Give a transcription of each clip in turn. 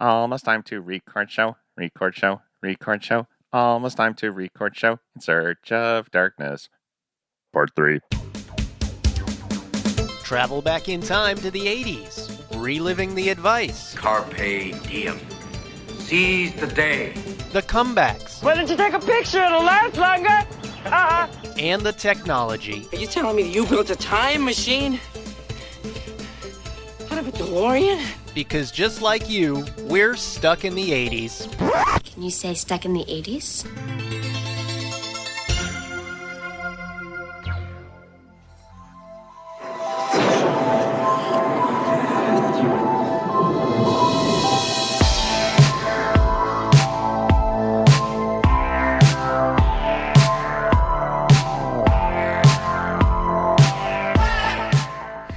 Almost time to record show. Almost time to record show. In Search of Darkness. Part 3. Travel back in time to the 80s. Reliving the advice. Carpe diem. Seize the day. The comebacks. Why don't you take a picture? It'll last longer. And the technology. Are you telling me that you built a time machine? Out of a DeLorean? Because just like you, we're stuck in the 80s. Can you say stuck in the 80s?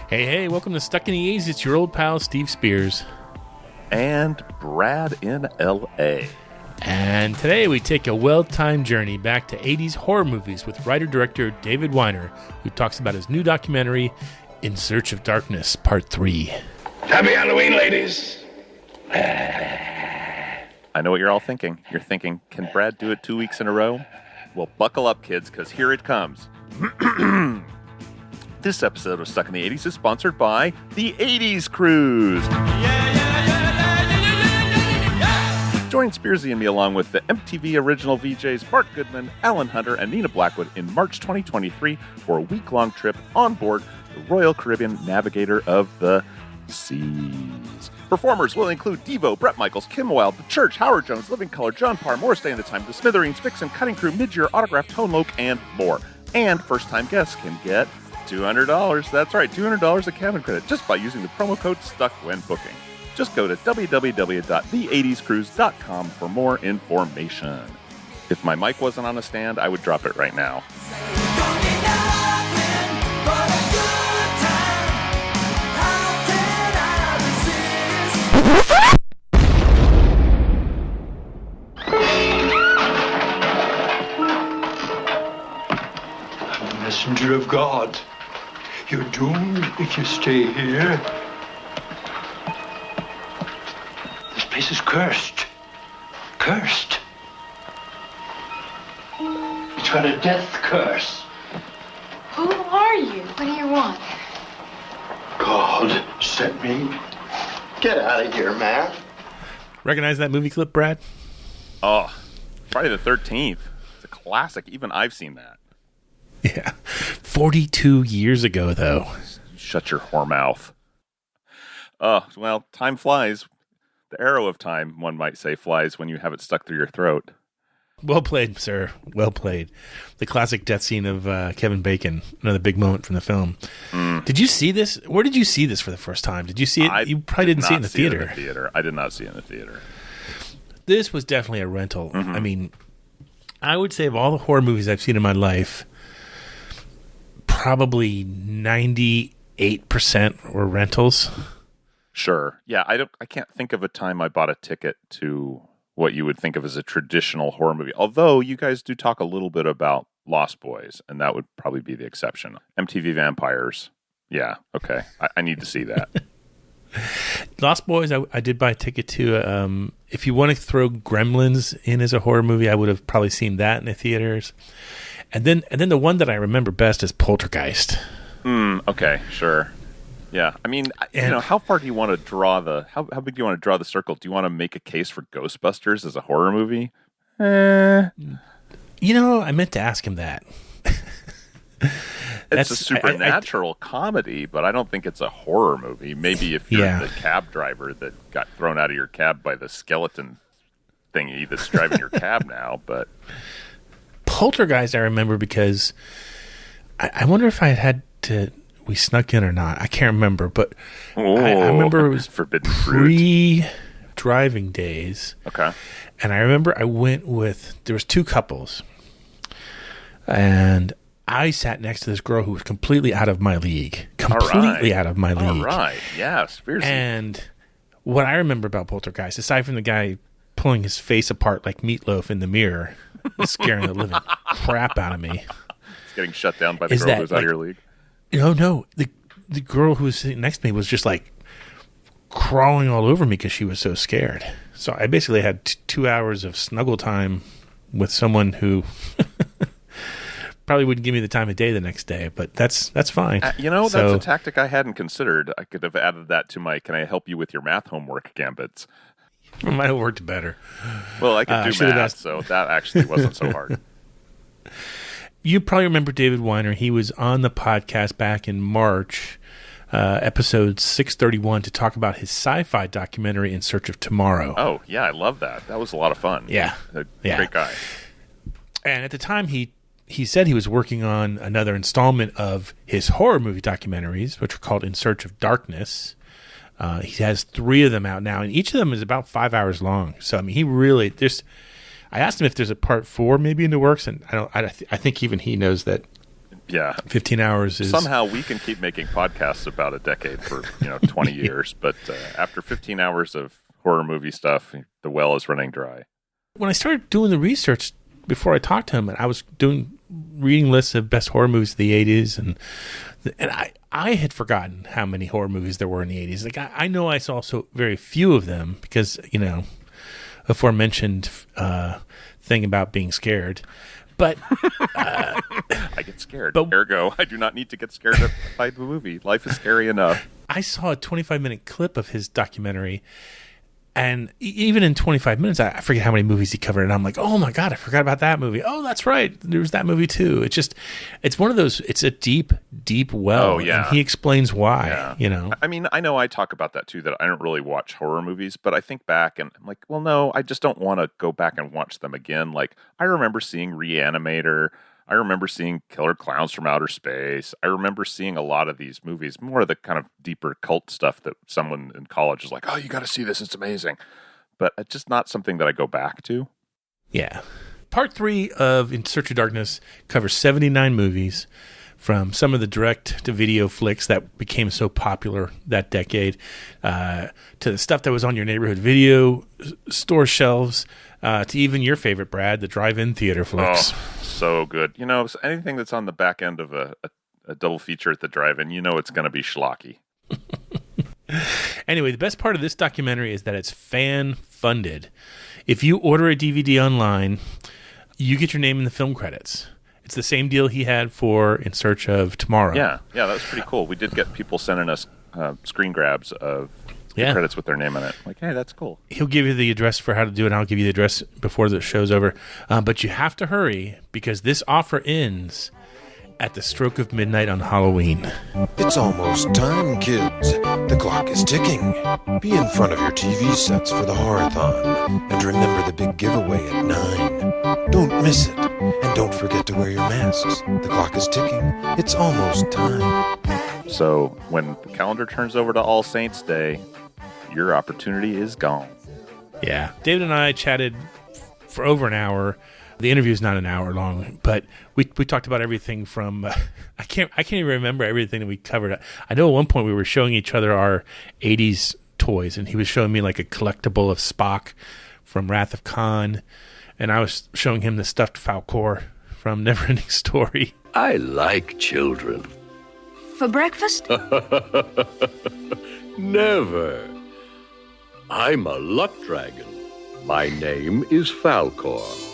Hey, welcome to Stuck in the 80s. It's your old pal, Steve Spears. And Brad in L.A. And today we take a well-timed journey back to 80s horror movies with writer-director David Weiner, who talks about his new documentary, In Search of Darkness, Part 3. Happy Halloween, ladies! I know what you're all thinking. You're thinking, can Brad do it 2 weeks in a row? Well, buckle up, kids, because here it comes. This episode of Stuck in the 80s is sponsored by the 80s Cruise. Join Spearsy and me along with the MTV original VJs Bart Goodman, Alan Hunter, and Nina Blackwood in March 2023 for a week-long trip on board the Royal Caribbean Navigator of the Seas. Performers will include Devo, Bret Michaels, Kim Wilde, The Church, Howard Jones, Living Colour, John Parr, Morris Day and the Time, The Smithereens, Vixen, Cutting Crew, Midyear, Autograph, Tone Loc, and more. And first-time guests can get $200. That's right, $200 of cabin credit just by using the promo code STUCK when booking. Just go to www.the80scruise.com for more information. If my mic wasn't on a stand, I would drop it right now. I'm a messenger of God. You're doomed if you stay here. This place is cursed. Cursed. It's got a death curse. Who are you? What do you want? God sent me. Get out of here, man. Recognize that movie clip, Brad? Oh, Friday the 13th. It's a classic. Even I've seen that. Yeah. 42 years ago, though. Shut your whore mouth. Oh, well, time flies. The arrow of time, one might say, flies when you have it stuck through your throat. Well played, sir. Well played. The classic death scene of Kevin Bacon. Another big moment from the film. Did you see this? Where did you see this for the first time? Did you see it? You probably didn't see it in the theater. I did not see it in the theater. This was definitely a rental. Mm-hmm. I mean, I would say of all the horror movies I've seen in my life, probably 98% were rentals. Sure. Yeah, I can't think of a time I bought a ticket to what you would think of as a traditional horror movie. Although you guys do talk a little bit about Lost Boys, and that would probably be the exception. MTV Vampires. Yeah, okay. I need to see that. Lost Boys, I did buy a ticket to. If you want to throw Gremlins in as a horror movie, I would have probably seen that in the theaters. And then the one that I remember best is Poltergeist. Okay, sure. Yeah, I mean, how far do you want to draw how big do you want to draw the circle? Do you want to make a case for Ghostbusters as a horror movie? I meant to ask him that. It's a supernatural comedy, but I don't think it's a horror movie. Maybe if you're the cab driver that got thrown out of your cab by the skeleton thingy that's driving your cab now, but... Poltergeist I remember because I wonder if I had to... We snuck in or not. I can't remember, but I remember it was forbidden fruit. Pre-driving days. Okay. And I remember I went with, there was two couples, and I sat next to this girl who was completely out of my league. Out of my league. All right. Yes. And what I remember about Poltergeist, aside from the guy pulling his face apart like Meatloaf in the mirror, scaring the living crap out of me. It's getting shut down by the girl who's out of your league. No. The girl who was sitting next to me was just like crawling all over me because she was so scared. So I basically had 2 hours of snuggle time with someone who probably wouldn't give me the time of day the next day, but that's fine. That's a tactic I hadn't considered. I could have added that to my "can I help you with your math homework" gambits. It might have worked better. Well, I could do math, so that actually wasn't so hard. You probably remember David Weiner. He was on the podcast back in March, episode 631, to talk about his sci-fi documentary In Search of Tomorrow. Oh, yeah, I love that. That was a lot of fun. Yeah. Great guy. And at the time, he said he was working on another installment of his horror movie documentaries, which are called In Search of Darkness. He has 3 of them out now, and each of them is about 5 hours long. So, I mean, he really I asked him if there's a part 4 maybe in the works, and I think even he knows that. Yeah, 15 hours is... Somehow we can keep making podcasts about a decade for 20 years, but after 15 hours of horror movie stuff, the well is running dry. When I started doing the research before I talked to him, and I was reading lists of best horror movies of the 80s, and I had forgotten how many horror movies there were in the 80s. Like I know I saw so very few of them because, aforementioned thing about being scared. But I get scared. Ergo, I do not need to get scared by the movie. Life is scary enough. I saw a 25-minute clip of his documentary, and even in 25 minutes, I forget how many movies he covered, and I'm like, oh my God, I forgot about that movie. Oh, that's right. There's that movie too. It's one of those, it's a deep, deep well. Oh, yeah. And he explains why, I mean, I know I talk about that too, that I don't really watch horror movies, but I think back and I'm like, well, no, I just don't want to go back and watch them again. Like, I remember seeing Reanimator. I remember seeing Killer Clowns from Outer Space. I remember seeing a lot of these movies, more of the kind of deeper cult stuff that someone in college is like, oh, you got to see this. It's amazing. But it's just not something that I go back to. Yeah. Part 3 of In Search of Darkness covers 79 movies from some of the direct-to-video flicks that became so popular that decade to the stuff that was on your neighborhood video store shelves to even your favorite, Brad, the drive-in theater flicks. Oh, so good. Anything that's on the back end of a double feature at the drive-in, it's going to be schlocky. Anyway, the best part of this documentary is that it's fan-funded. If you order a DVD online, you get your name in the film credits. It's the same deal he had for In Search of Tomorrow. Yeah, that was pretty cool. We did get people sending us screen grabs of the credits with their name on it. Like, hey, that's cool. He'll give you the address for how to do it, and I'll give you the address before the show's over. But you have to hurry because this offer ends at the stroke of midnight on Halloween. It's almost time, kids. The clock is ticking. Be in front of your TV sets for the Horror-thon. And remember the big giveaway at 9. Don't miss it. And don't forget to wear your masks. The clock is ticking. It's almost time. So when the calendar turns over to All Saints Day, your opportunity is gone. Yeah. David and I chatted for over an hour. The interview is not an hour long, but we talked about everything from I can't even remember everything that we covered. I know at one point we were showing each other our 80s toys, and he was showing me like a collectible of Spock from Wrath of Khan, and I was showing him the stuffed Falcor from Neverending Story. I like children. For breakfast? Never. I'm a luck dragon. My name is Falcor.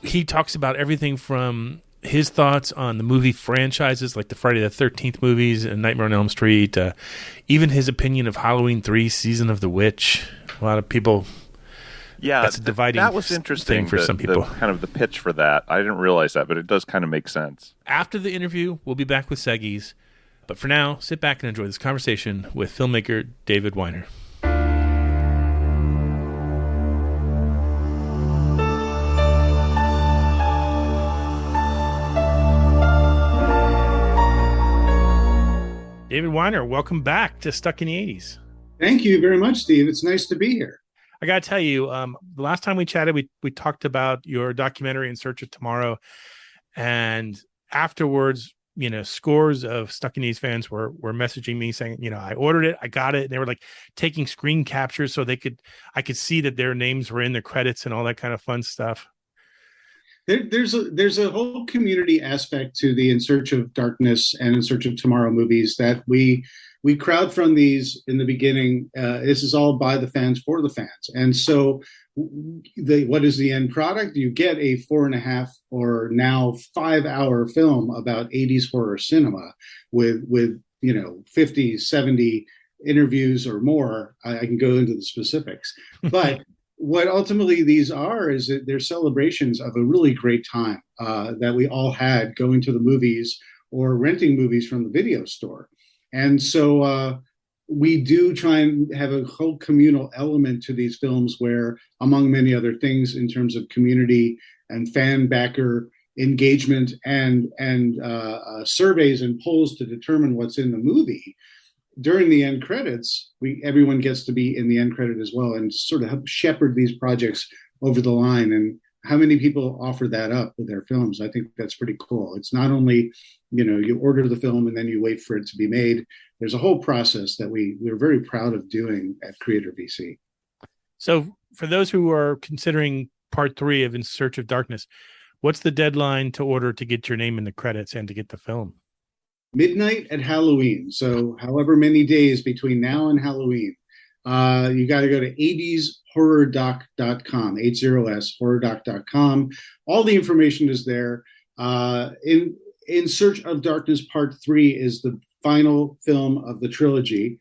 He talks about everything from his thoughts on the movie franchises like the Friday the 13th movies and Nightmare on Elm Street, even his opinion of Halloween 3 Season of the Witch. A lot of people... Yeah, that's a dividing that was interesting thing for some people. Kind of the pitch for that. I didn't realize that, but it does kind of make sense. After the interview, we'll be back with Seggies. But for now, sit back and enjoy this conversation with filmmaker David Weiner. David Weiner, welcome back to Stuck in the 80s. Thank you very much, Steve. It's nice to be here. I got to tell you, the last time we chatted, we talked about your documentary In Search of Tomorrow. And afterwards, scores of Stuck in the 80s fans were messaging me saying, I ordered it, I got it. And they were like taking screen captures so I could see that their names were in the credits and all that kind of fun stuff. There's a whole community aspect to the In Search of Darkness and In Search of Tomorrow movies that we we crowdfund these in the beginning. This is all by the fans for the fans. And so what is the end product? You get a 4.5 or now 5-hour film about 80s horror cinema with 50, 70 interviews or more. I can go into the specifics. But what ultimately these are is that they're celebrations of a really great time that we all had going to the movies or renting movies from the video store. And so we do try and have a whole communal element to these films where, among many other things, in terms of community and fan backer engagement and surveys and polls to determine what's in the movie, during the end credits, everyone gets to be in the end credit as well and sort of help shepherd these projects over the line. And how many people offer that up with their films? I think that's pretty cool. It's not only, you order the film and then you wait for it to be made. There's a whole process that we're very proud of doing at Creator VC. So for those who are considering part 3 of In Search of Darkness, what's the deadline to order to get your name in the credits and to get the film? Midnight at Halloween. So however many days between now and Halloween, you got to go to 80shorrordoc.com, 80shorrordoc.com. All the information is there. In Search of Darkness Part 3 is the final film of the trilogy,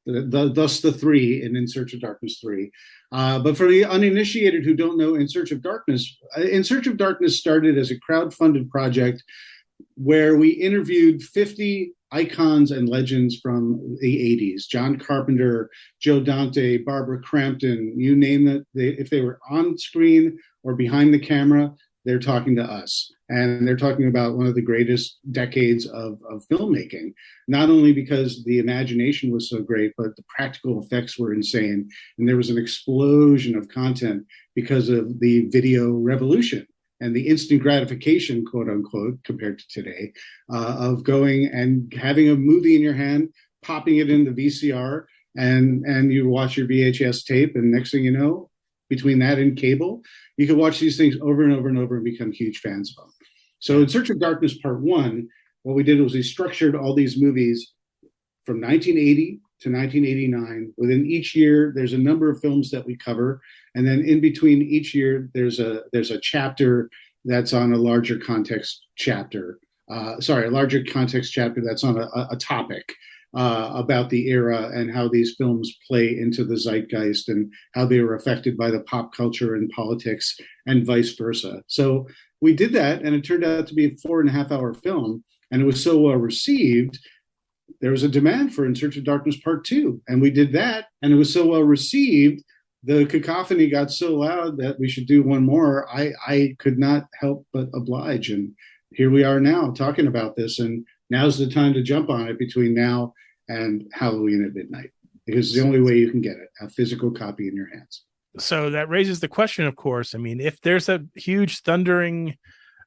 thus the 3 in Search of Darkness 3. But for the uninitiated who don't know In Search of Darkness started as a crowdfunded project where we interviewed 50 icons and legends from the 80s. John Carpenter, Joe Dante, Barbara Crampton, you name it. If they were on screen or behind the camera, they're talking to us. And they're talking about one of the greatest decades of filmmaking, not only because the imagination was so great, but the practical effects were insane. And there was an explosion of content because of the video revolution and the instant gratification, quote unquote, compared to today, of going and having a movie in your hand, popping it in the VCR, and you watch your VHS tape, and next thing you know, between that and cable, you can watch these things over and over and over and become huge fans of them. So In Search of Darkness Part 1, what we did was we structured all these movies from 1980 to 1989. Within each year, there's a number of films that we cover. And then in between each year, there's a chapter that's on a larger context chapter. A larger context chapter that's on a topic about the era and how these films play into the zeitgeist and how they were affected by the pop culture and politics and vice versa. So we did that, and it turned out to be a 4.5-hour film, and it was so well received. There was a demand for In Search of Darkness Part 2, and we did that, and it was so well received. The cacophony got so loud that we should do one more. I could not help but oblige, and here we are now talking about this, and now's the time to jump on it between now and Halloween at midnight, because it's the only way you can get it, a physical copy in your hands. So that raises the question, of course. I mean, if there's a huge thundering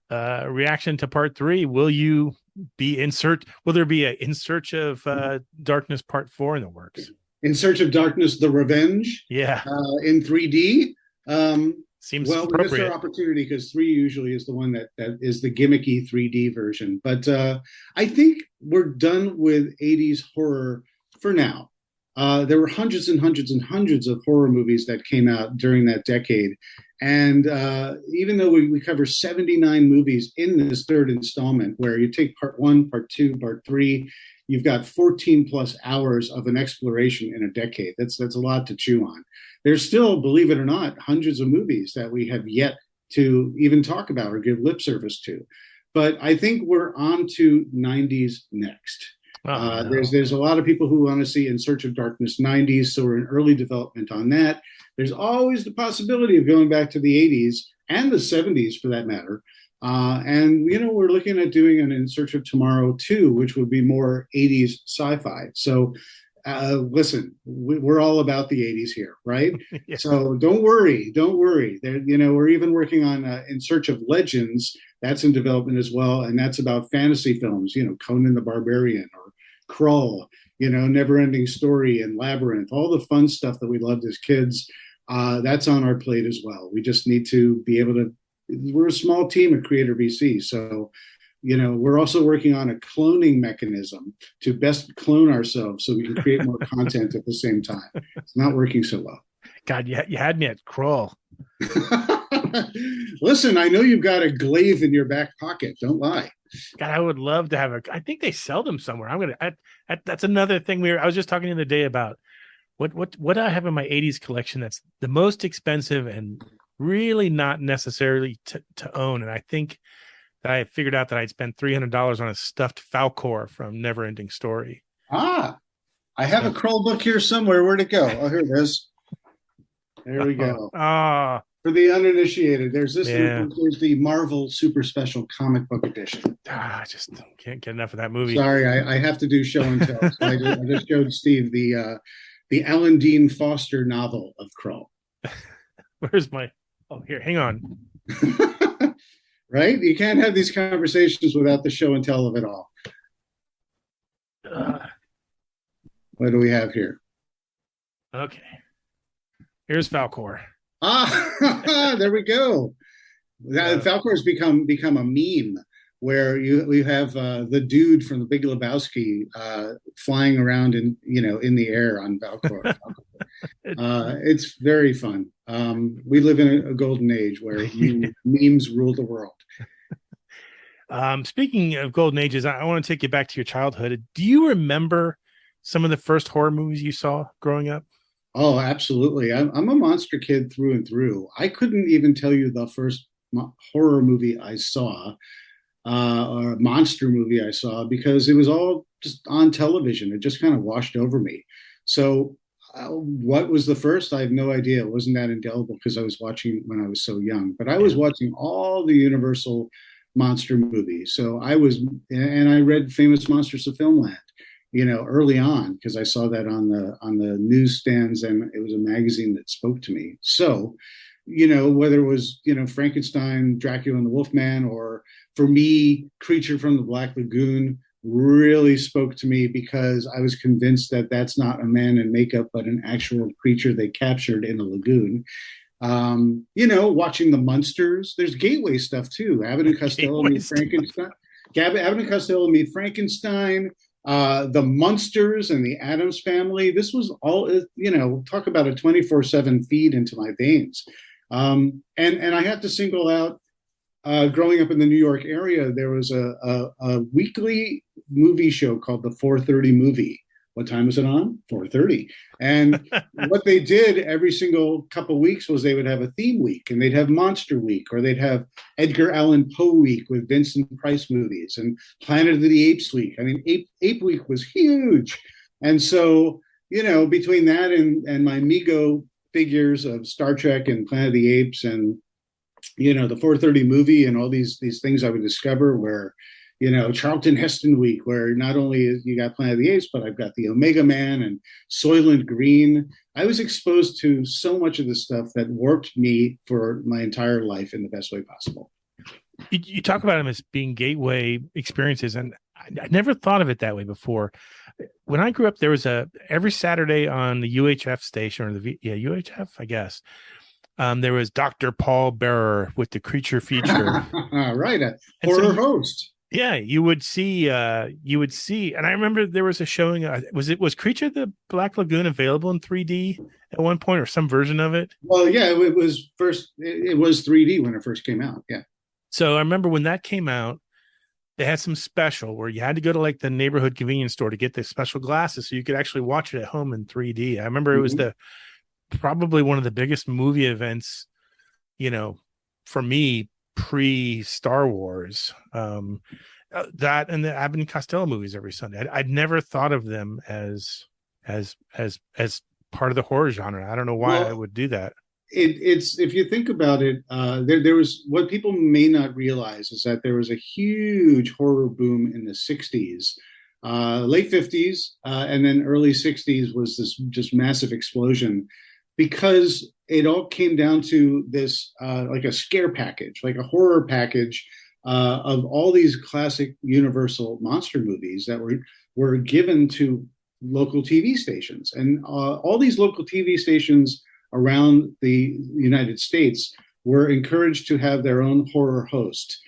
reaction to Part 3, will you be will there be a In Search of Darkness Part 4 in the works? In Search of Darkness, The Revenge? Yeah. In 3D? Seems well, appropriate. We missed our opportunity because 3 usually is the one that is the gimmicky 3D version. But I think we're done with 80s horror for now. There were hundreds and hundreds and hundreds of horror movies that came out during that decade. And even though we cover 79 movies in this third installment, where you take Part 1, Part 2, Part 3, you've got 14 plus hours of an exploration in a decade. That's a lot to chew on. There's still, believe it or not, hundreds of movies that we have yet to even talk about or give lip service to. But I think we're on to 90s next. There's a lot of people who want to see In Search of Darkness 90s, so we're in early development on that. There's always the possibility of going back to the 80s and the 70s for that matter. And, we're looking at doing an In Search of Tomorrow 2, which would be more 80s sci-fi. So listen, we're all about the 80s here, right? Yeah. So don't worry. We're even working on In Search of Legends. That's in development as well. And that's about fantasy films, Conan the Barbarian or Krull, Never Ending Story and Labyrinth, all the fun stuff that we loved as kids. That's on our plate as well. We just need to be able to, we're a small team at Creator VC. So we're also working on a cloning mechanism to best clone ourselves so we can create more content at the same time. It's not working so well. God, you had me at Kroll. Listen, I know you've got a glaive in your back pocket. Don't lie. God, I would love to have I think they sell them somewhere. That's another thing I was just talking the other day about what I have in my 80s collection that's the most expensive and really not necessarily to own. And I think that I figured out that I'd spend $300 on a stuffed Falcor from Neverending Story. I have a Kroll book here somewhere. Where'd it go? Oh, here it is. There we go. For the uninitiated, there's this. Yeah. There's the Marvel Super Special Comic Book Edition. I just can't get enough of that movie. Sorry, I have to do show and tell. So I just showed Steve the Alan Dean Foster novel of Kroll. Where's my? Oh, here. Hang on. Right? You can't have these conversations without the show and tell of it all. What do we have here? Okay. Here's Falcor. There we go. Falcor has become a meme where we have the dude from The Big Lebowski flying around in the air on Falcor. It's very fun. We live in a golden age where memes rule the world. Speaking of golden ages, I want to take you back to your childhood. Do you remember some of the first horror movies you saw growing up? Oh, absolutely. I'm a monster kid through and through. I couldn't even tell you the first horror movie I saw or a monster movie I saw because it was all just on television. It just kind of washed over me. So what was the first? I have no idea. It wasn't that indelible because I was watching when I was so young. But I was watching all the Universal monster movies. So I read Famous Monsters of Filmland, early on because I saw that on the newsstands and it was a magazine that spoke to me. So, whether it was, Frankenstein, Dracula and the Wolfman, or for me, Creature from the Black Lagoon really spoke to me because I was convinced that that's not a man in makeup, but an actual creature they captured in a lagoon. Watching the Munsters. There's Gateway stuff too. Abbott and Costello meet Frankenstein. Abbott and Costello meet Frankenstein. The Munsters and the Addams Family. This was all, talk about a 24/7 feed into my veins. And I have to single out, growing up in the New York area, there was a weekly movie show called the 4:30 Movie. What time was it on? 4:30. And what they did every single couple of weeks was they would have a theme week, and they'd have Monster Week, or they'd have Edgar Allan Poe Week with Vincent Price movies, and Planet of the Apes Week. I mean, Ape Week was huge. And so, between that and my Mego figures of Star Trek and Planet of the Apes and, the 4:30 Movie and all these things I would discover where, Charlton Heston Week, where not only you got Planet of the Apes, but I've got the Omega Man and Soylent Green. I was exposed to so much of this stuff that warped me for my entire life in the best way possible. You talk about them as being gateway experiences, and I never thought of it that way before. When I grew up, there was every Saturday on the UHF station, or UHF, I guess. There was Dr. Paul Bearer with the Creature feature. Right, a horror host. Yeah, you would see, and I remember there was a showing. Was Creature the Black Lagoon available in 3D at one point, or some version of it? Well, yeah, it was 3D when it first came out. Yeah. So I remember when that came out, they had some special where you had to go to like the neighborhood convenience store to get the special glasses so you could actually watch it at home in 3D. I remember it was probably one of the biggest movie events, for me, pre-Star Wars. That and the Abbott and Costello movies every Sunday. I'd never thought of them as part of the horror genre. I don't know why I would do that. It's if you think about it, there was, what people may not realize is that there was a huge horror boom in the 60s, late 50s, and then early 60s was this just massive explosion because it all came down to this like a scare package, like a horror package of all these classic Universal monster movies that were given to local TV stations. And all these local TV stations around the United States were encouraged to have their own horror host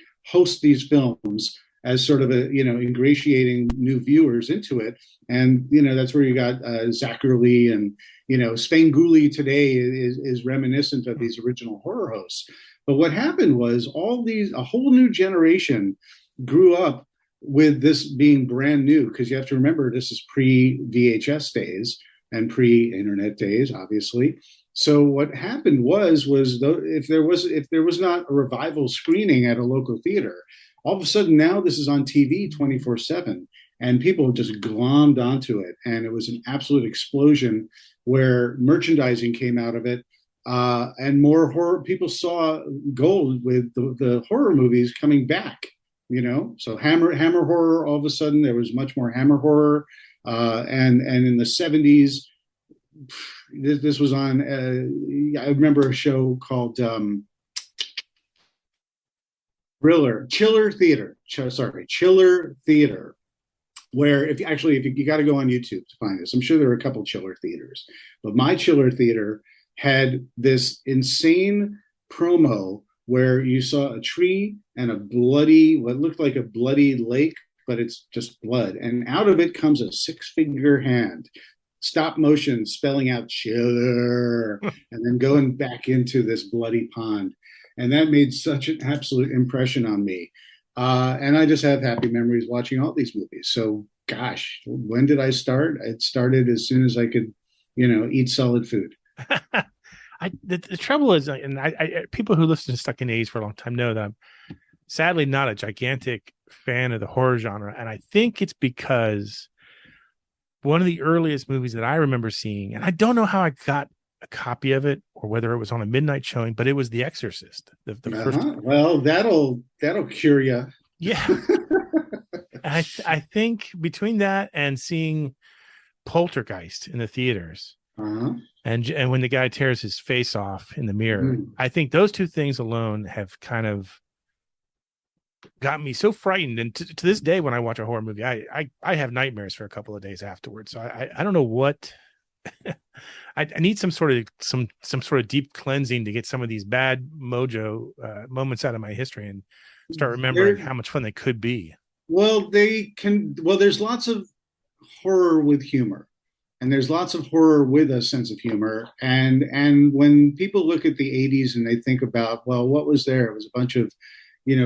these films as sort of a, ingratiating new viewers into it. And, that's where you got Zachary and, Svengoolie today is reminiscent of these original horror hosts. But what happened was a whole new generation grew up with this being brand new, because you have to remember this is pre-VHS days and pre-internet days, obviously. So what happened was if there was not a revival screening at a local theater, all of a sudden now this is on TV 24/7, and people just glommed onto it, and it was an absolute explosion where merchandising came out of it, and more horror. People saw gold with the horror movies coming back. So Hammer horror, all of a sudden there was much more Hammer horror, and in the 70s, this was on. I remember a show called Chiller Theater, where if you got to go on YouTube to find this. I'm sure there are a couple Chiller Theaters, but my Chiller Theater had this insane promo where you saw a tree and what looked like a bloody lake, but it's just blood. And out of it comes a 6-finger hand, stop motion, spelling out chiller, and then going back into this bloody pond. And that made such an absolute impression on me. And I just have happy memories watching all these movies. So, gosh, when did I start? It started as soon as I could, eat solid food. The trouble is, and I people who listen to Stuck in the 80s for a long time know that I'm sadly not a gigantic fan of the horror genre. And I think it's because one of the earliest movies that I remember seeing, and I don't know how I got a copy of it or whether it was on a midnight showing, but it was The Exorcist. The first. Well, that'll cure you. Yeah. I think between that and seeing Poltergeist in the theaters, and when the guy tears his face off in the mirror, I think those two things alone have kind of got me so frightened. And to this day, when I watch a horror movie, I have nightmares for a couple of days afterwards. So I don't know what. I need some sort of deep cleansing to get some of these bad mojo moments out of my history and start remembering how much fun they could be. Well, there's lots of horror with humor, and there's lots of horror with a sense of humor. And when people look at the 80s and they think about, well, what was there? It was a bunch of,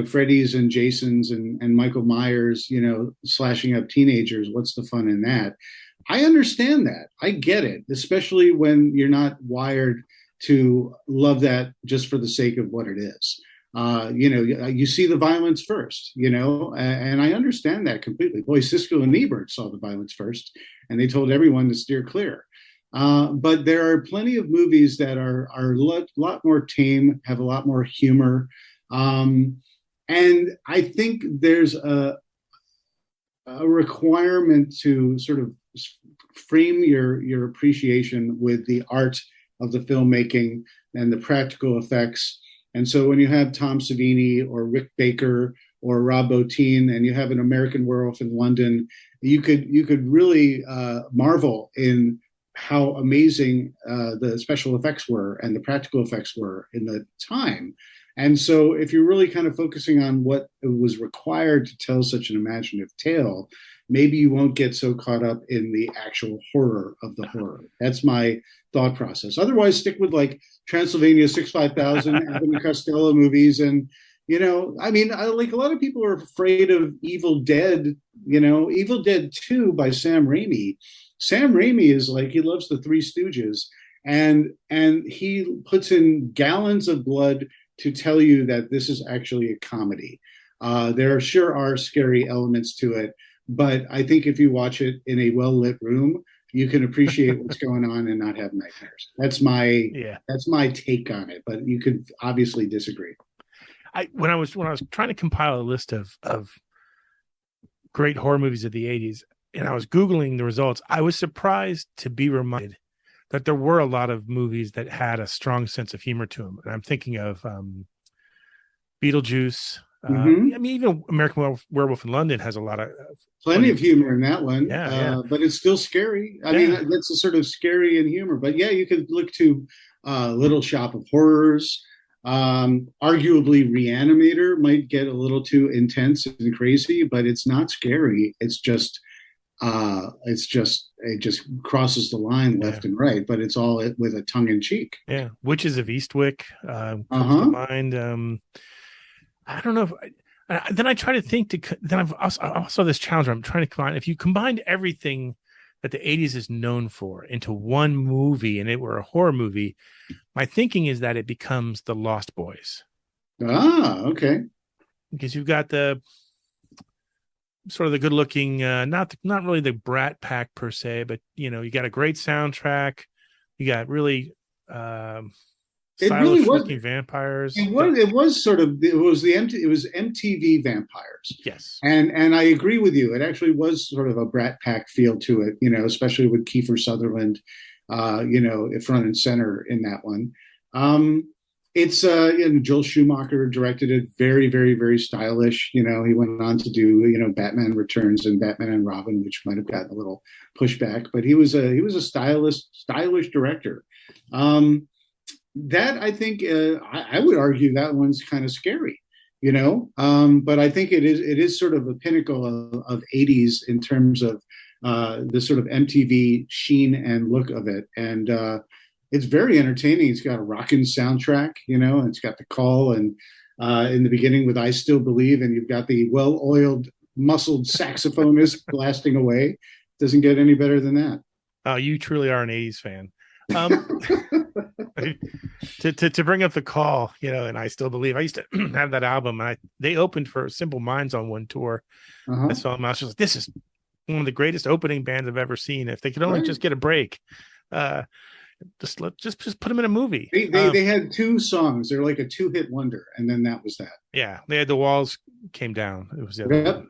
Freddy's and Jason's and Michael Myers, slashing up teenagers. What's the fun in that? I understand that. I get it, especially when you're not wired to love that just for the sake of what it is. You see the violence first, and I understand that completely. Boy, Siskel and Ebert saw the violence first, and they told everyone to steer clear. But there are plenty of movies that are a lot more tame, have a lot more humor. And I think there's a requirement to sort of frame your appreciation with the art of the filmmaking and the practical effects. And so when you have Tom Savini or Rick Baker or Rob Bottin, and you have an American Werewolf in London, you could really marvel in how amazing the special effects were and the practical effects were in the time. And so if you're really kind of focusing on what was required to tell such an imaginative tale, maybe you won't get so caught up in the actual horror of the horror. That's my thought process. Otherwise, stick with like Transylvania 65000, Abbott and Costello movies. And, like a lot of people are afraid of Evil Dead, Evil Dead 2 by Sam Raimi. Sam Raimi is like, he loves the Three Stooges, and he puts in gallons of blood to tell you that this is actually a comedy. There sure are scary elements to it, but I think if you watch it in a well-lit room, you can appreciate what's going on and not have nightmares. That's my take on it, but you could obviously disagree. When I was trying to compile a list of great horror movies of the 80s, and I was Googling the results, I was surprised to be reminded that there were a lot of movies that had a strong sense of humor to them. And I'm thinking of Beetlejuice. Even American Werewolf in London has a lot of plenty of humor in that one. Yeah. But it's still scary. I mean, that's a sort of scary and humor. But yeah, you could look to Little Shop of Horrors. Arguably, Reanimator might get a little too intense and crazy, but it's not scary. It just crosses the line left and right, but it's all with a tongue in cheek. Yeah, Witches of Eastwick comes to mind. I don't know if. Then I try to think then I've also this challenge where I'm trying to combine. If you combined everything that the 80s is known for into one movie and it were a horror movie, my thinking is that it becomes The Lost Boys. Okay. Because you've got the sort of the good looking, not really the Brat Pack per se, but you got a great soundtrack. You got really stylish looking vampires. It was MTV vampires. Yes. And I agree with you. It actually was sort of a Brat Pack feel to it, especially with Kiefer Sutherland, front and center in that one. It's Joel Schumacher directed it, very, very, very stylish. He went on to do, Batman Returns and Batman and Robin, which might have gotten a little pushback, but he was a stylish director. That I think I would argue that one's kind of scary, but I think it is sort of a pinnacle of 80s in terms of the sort of MTV sheen and look of it. And it's very entertaining. It's got a rockin' soundtrack, and it's got the call and in the beginning with I Still Believe, and you've got the well-oiled, muscled saxophonist blasting away. Doesn't get any better than that. Oh, you truly are an 80s fan. To bring up the call, and I Still Believe. I used to have that album. They opened for Simple Minds on one tour. I saw them. I was just like, this is one of the greatest opening bands I've ever seen. If they could only just get a break, just put them in a movie. They had 2 songs. They're like a 2-hit wonder, and then that was that. Yeah, they had The Walls Came Down. It was the other one.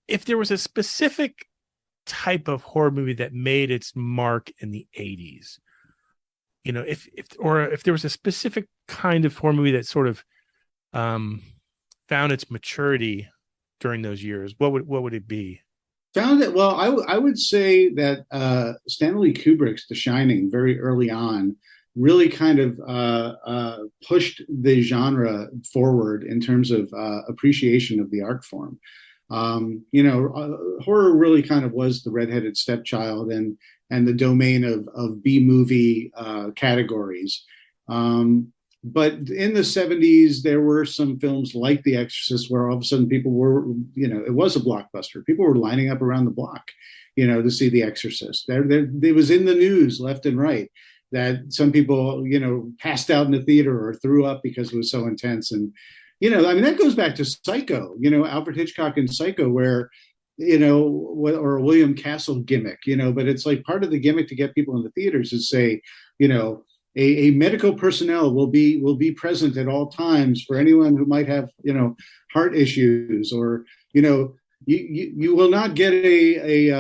If there was a specific type of horror movie that made its mark in the 80s, if there was a specific kind of horror movie that sort of found its maturity during those years, what would it be? Found it well. I would say that Stanley Kubrick's The Shining, very early on, really kind of pushed the genre forward in terms of appreciation of the art form. Horror really kind of was the redheaded stepchild and the domain of B movie categories. But in the 70s, there were some films like The Exorcist where all of a sudden people were, it was a blockbuster. People were lining up around the block, to see The Exorcist. It was in the news left and right that some people, passed out in the theater or threw up because it was so intense. And, that goes back to Psycho, Alfred Hitchcock in Psycho, where, or a William Castle gimmick, but it's like part of the gimmick to get people in the theaters is say, a medical personnel will be present at all times for anyone who might have, heart issues, or, you will not get you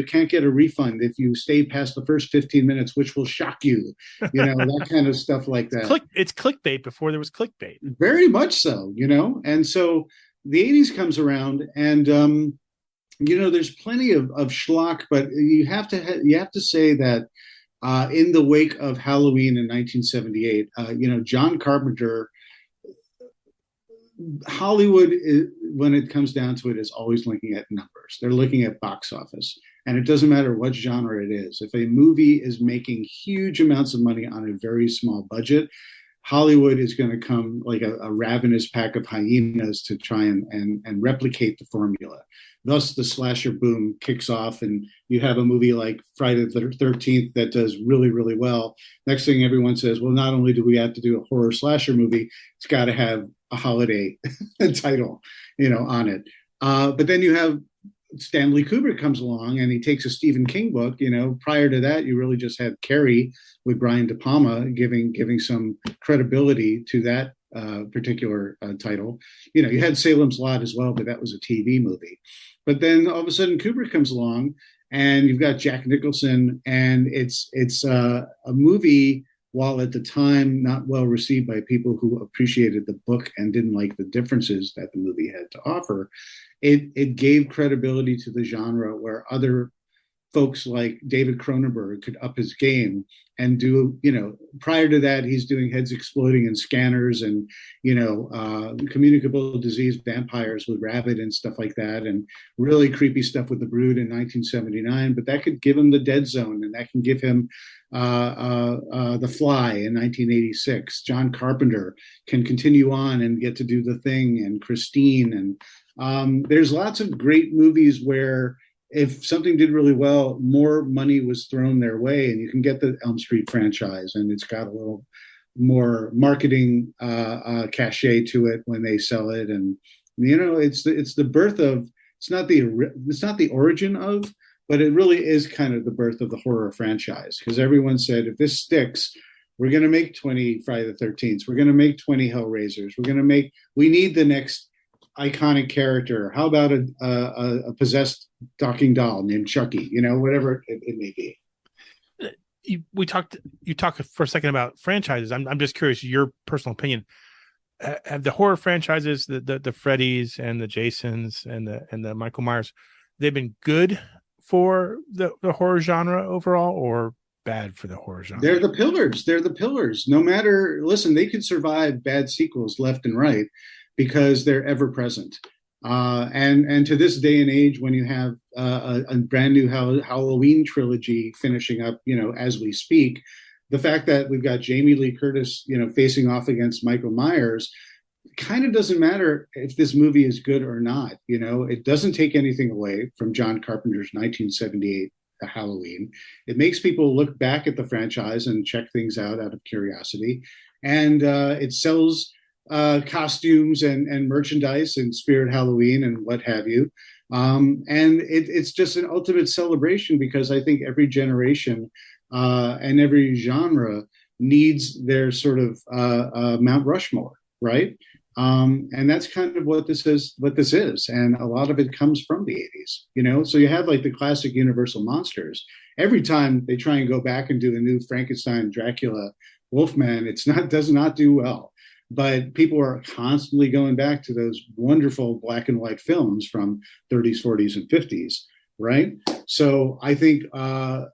can't get a refund if you stay past the first 15 minutes, which will shock you, that kind of stuff like that. It's clickbait before there was clickbait. Very much so, and so the 80s comes around and, there's plenty of schlock, but you have to say that, in the wake of Halloween in 1978, John Carpenter, Hollywood, when it comes down to it, is always looking at numbers. They're looking at box office. And it doesn't matter what genre it is. If a movie is making huge amounts of money on a very small budget, Hollywood is going to come like a ravenous pack of hyenas to try and replicate the formula. Thus, the slasher boom kicks off, and you have a movie like Friday the 13th that does really, really well. Next thing everyone says, well, not only do we have to do a horror slasher movie, it's got to have a holiday title, on it. But then you have Stanley Kubrick comes along and he takes a Stephen King book. Prior to that, you really just had Carrie with Brian De Palma giving some credibility to that particular title. You had Salem's Lot as well, but that was a TV movie. But then all of a sudden Kubrick comes along and you've got Jack Nicholson, and it's a movie, while at the time not well received by people who appreciated the book and didn't like the differences that the movie had to offer, it gave credibility to the genre where other folks like David Cronenberg could up his game and do, prior to that, he's doing Heads Exploding and Scanners and, communicable disease vampires with Rabbit and stuff like that, and really creepy stuff with The Brood in 1979. But that could give him The Dead Zone, and that can give him The Fly in 1986. John Carpenter can continue on and get to do The Thing and Christine. And there's lots of great movies where if something did really well, more money was thrown their way, and you can get the Elm Street franchise, and it's got a little more marketing cachet to it when they sell it. And it's the birth of, it's not the origin of, but it really is kind of the birth of the horror franchise, because everyone said, if this sticks, we're going to make 20 Friday the 13th, we're going to make 20 Hellraisers, we need the next iconic character. How about a possessed talking doll named Chucky? Whatever it may be. You talked for a second about franchises. I'm just curious, your personal opinion. Have the horror franchises, the Freddys and the Jasons and the Michael Myers, they've been good for the horror genre overall, or bad for the horror genre? They're the pillars. No matter, listen, they could survive bad sequels left and right, because they're ever present. And to this day and age, when you have a brand new Halloween trilogy finishing up, as we speak, the fact that we've got Jamie Lee Curtis, facing off against Michael Myers, kind of doesn't matter if this movie is good or not. It doesn't take anything away from John Carpenter's 1978 Halloween. It makes people look back at the franchise and check things out of curiosity. And it sells costumes and merchandise and Spirit Halloween and what have you. And it's just an ultimate celebration, because I think every generation and every genre needs their sort of Mount Rushmore, right? And that's kind of what this is. And a lot of it comes from the 80s, so you have like the classic Universal monsters. Every time they try and go back and do a new Frankenstein, Dracula, Wolfman, does not do well. But people are constantly going back to those wonderful black and white films from 30s, 40s, and 50s, right? So I think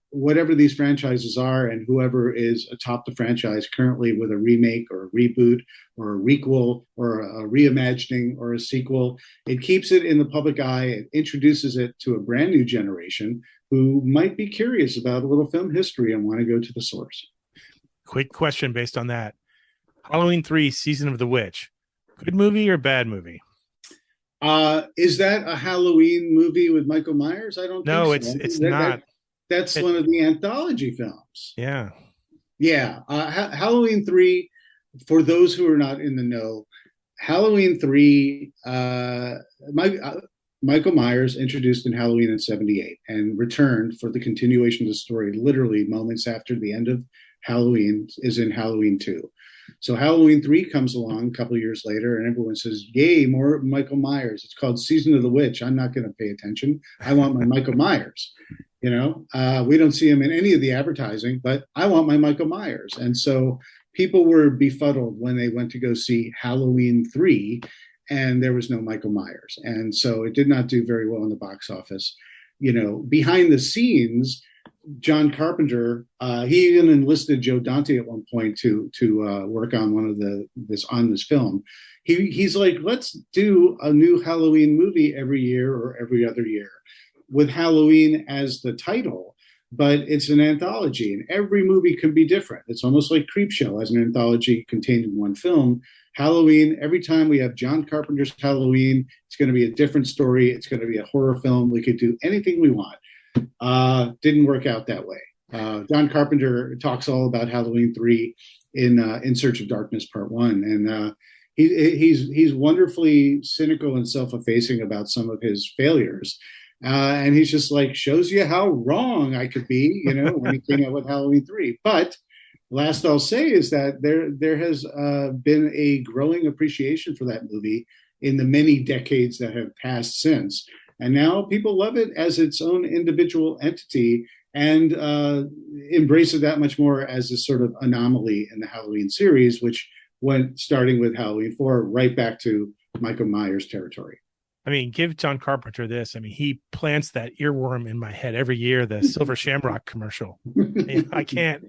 whatever these franchises are, and whoever is atop the franchise currently with a remake or a reboot or a requel or a reimagining or a sequel, it keeps it in the public eye. It introduces it to a brand new generation who might be curious about a little film history and want to go to the source. Quick question based on that. Halloween 3, Season of the Witch. Good movie or bad movie? Is that a Halloween movie with Michael Myers? I don't think so. It's not. That's one of the anthology films. Yeah. Yeah. Halloween 3, for those who are not in the know, Halloween 3, Michael Myers, introduced in Halloween in 78 and returned for the continuation of the story literally moments after the end of Halloween is in Halloween 2. So Halloween 3 comes along a couple of years later, and everyone says, yay, more Michael Myers. It's called Season of the Witch. I'm not going to pay attention. I want my Michael Myers. We don't see him in any of the advertising, but I want my Michael Myers. And so people were befuddled when they went to go see Halloween 3, and there was no Michael Myers. And so it did not do very well in the box office. Behind the scenes, John Carpenter, he even enlisted Joe Dante at one point to work on this film. He's like, let's do a new Halloween movie every year or every other year with Halloween as the title, but it's an anthology, and every movie can be different. It's almost like Creepshow as an anthology contained in one film. Halloween, every time we have John Carpenter's Halloween, it's going to be a different story. It's going to be a horror film. We could do anything we want. Didn't work out that way. John Carpenter talks all about Halloween 3 in Search of Darkness Part 1, and he's wonderfully cynical and self-effacing about some of his failures, and he's just like, shows you how wrong I could be, when he came out with Halloween 3. But last I'll say is that there has been a growing appreciation for that movie in the many decades that have passed since. And now people love it as its own individual entity and embrace it that much more as a sort of anomaly in the Halloween series, which went, starting with Halloween 4, right back to Michael Myers territory. I mean, give John Carpenter this. I mean, he plants that earworm in my head every year. The Silver Shamrock commercial. I can't.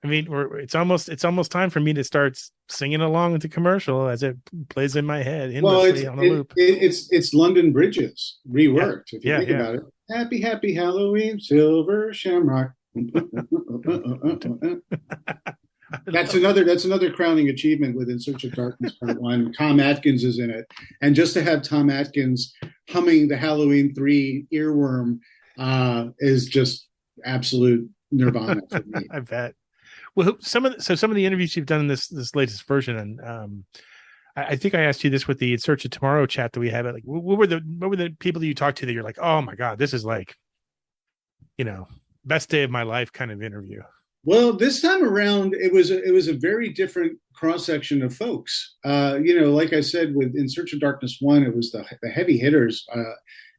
I mean, it's almost time for me to start singing along with the commercial as it plays in my head endlessly on a loop. It's London Bridges reworked. If you think about it, happy, happy Halloween, Silver Shamrock. That's another crowning achievement with In Search of Darkness Part 1. Tom Atkins is in it, and just to have Tom Atkins humming the Halloween 3 earworm is just absolute nirvana for me. I bet. Well, some of the interviews you've done in this latest version, and I think I asked you this with the In Search of Tomorrow chat that we had. Like, what were the people that you talked to that you're like, oh my god, this is like, best day of my life kind of interview? Well, this time around, it was a very different cross section of folks. Like I said, with In Search of Darkness 1, it was the heavy hitters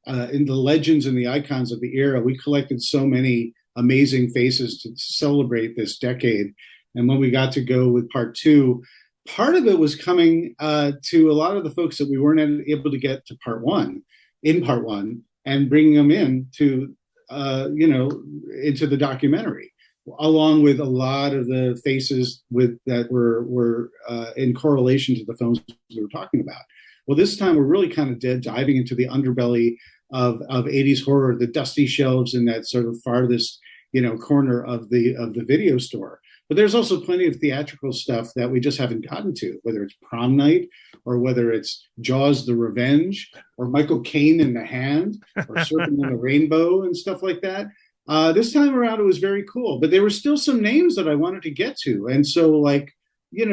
in the legends and the icons of the era. We collected so many amazing faces to celebrate this decade. And when we got to go with Part 2, part of it was coming to a lot of the folks that we weren't able to get to Part 1, and bringing them in to into the documentary, along with a lot of the faces that were in correlation to the films we were talking about. Well, this time we're really kind of diving into the underbelly of 80s horror, the dusty shelves in that sort of farthest corner of the video store. But there's also plenty of theatrical stuff that we just haven't gotten to, whether it's Prom Night or whether it's Jaws: The Revenge or Michael Caine in The Hand or Serpent in the Rainbow and stuff like that. This time around, it was very cool, but there were still some names that I wanted to get to. And so,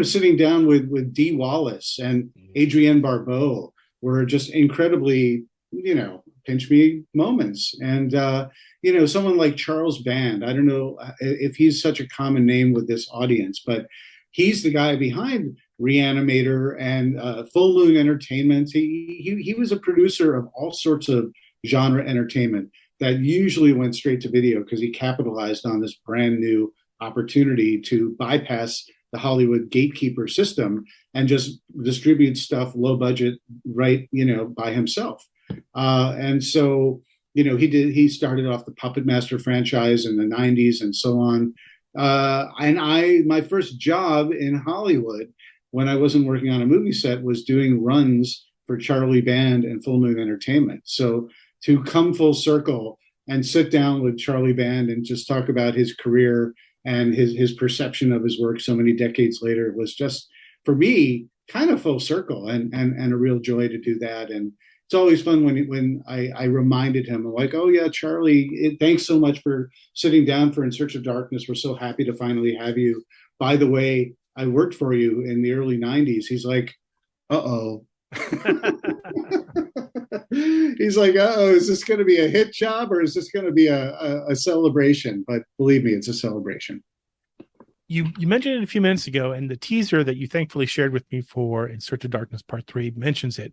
sitting down with Dee Wallace and Adrienne Barbeau were just incredibly, pinch me moments. And, someone like Charles Band, I don't know if he's such a common name with this audience, but he's the guy behind Reanimator and Full Moon Entertainment. He was a producer of all sorts of genre entertainment that usually went straight to video because he capitalized on this brand new opportunity to bypass the Hollywood gatekeeper system and just distribute stuff low budget, right, by himself. And so, he started off the Puppet Master franchise in the 90s and so on. And my first job in Hollywood when I wasn't working on a movie set was doing runs for Charlie Band and Full Moon Entertainment. So to come full circle and sit down with Charlie Band and just talk about his career and his perception of his work so many decades later was just, for me, kind of full circle and a real joy to do that. And it's always fun when I reminded him, like, oh yeah, Charlie, thanks so much for sitting down for In Search of Darkness. We're so happy to finally have you. By the way, I worked for you in the early 90s. He's like, uh-oh. He's like, uh-oh, is this going to be a hit job or is this going to be a celebration? But believe me, it's a celebration. You mentioned it a few minutes ago, and the teaser that you thankfully shared with me for In Search of Darkness Part 3 mentions it.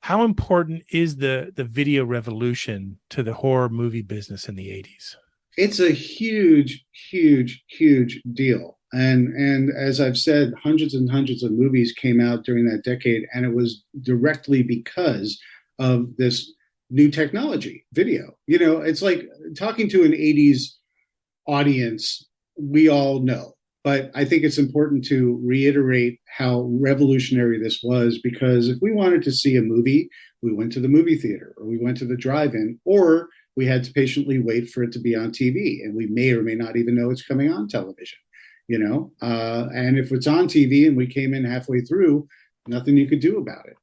How important is the video revolution to the horror movie business in the 80s? It's a huge, huge, huge deal. And as I've said, hundreds and hundreds of movies came out during that decade, and it was directly because of this new technology, video. It's like talking to an 80s audience, we all know. But I think it's important to reiterate how revolutionary this was, because if we wanted to see a movie, we went to the movie theater or we went to the drive-in, or we had to patiently wait for it to be on TV. And we may or may not even know it's coming on television, and if it's on TV and we came in halfway through, nothing you could do about it,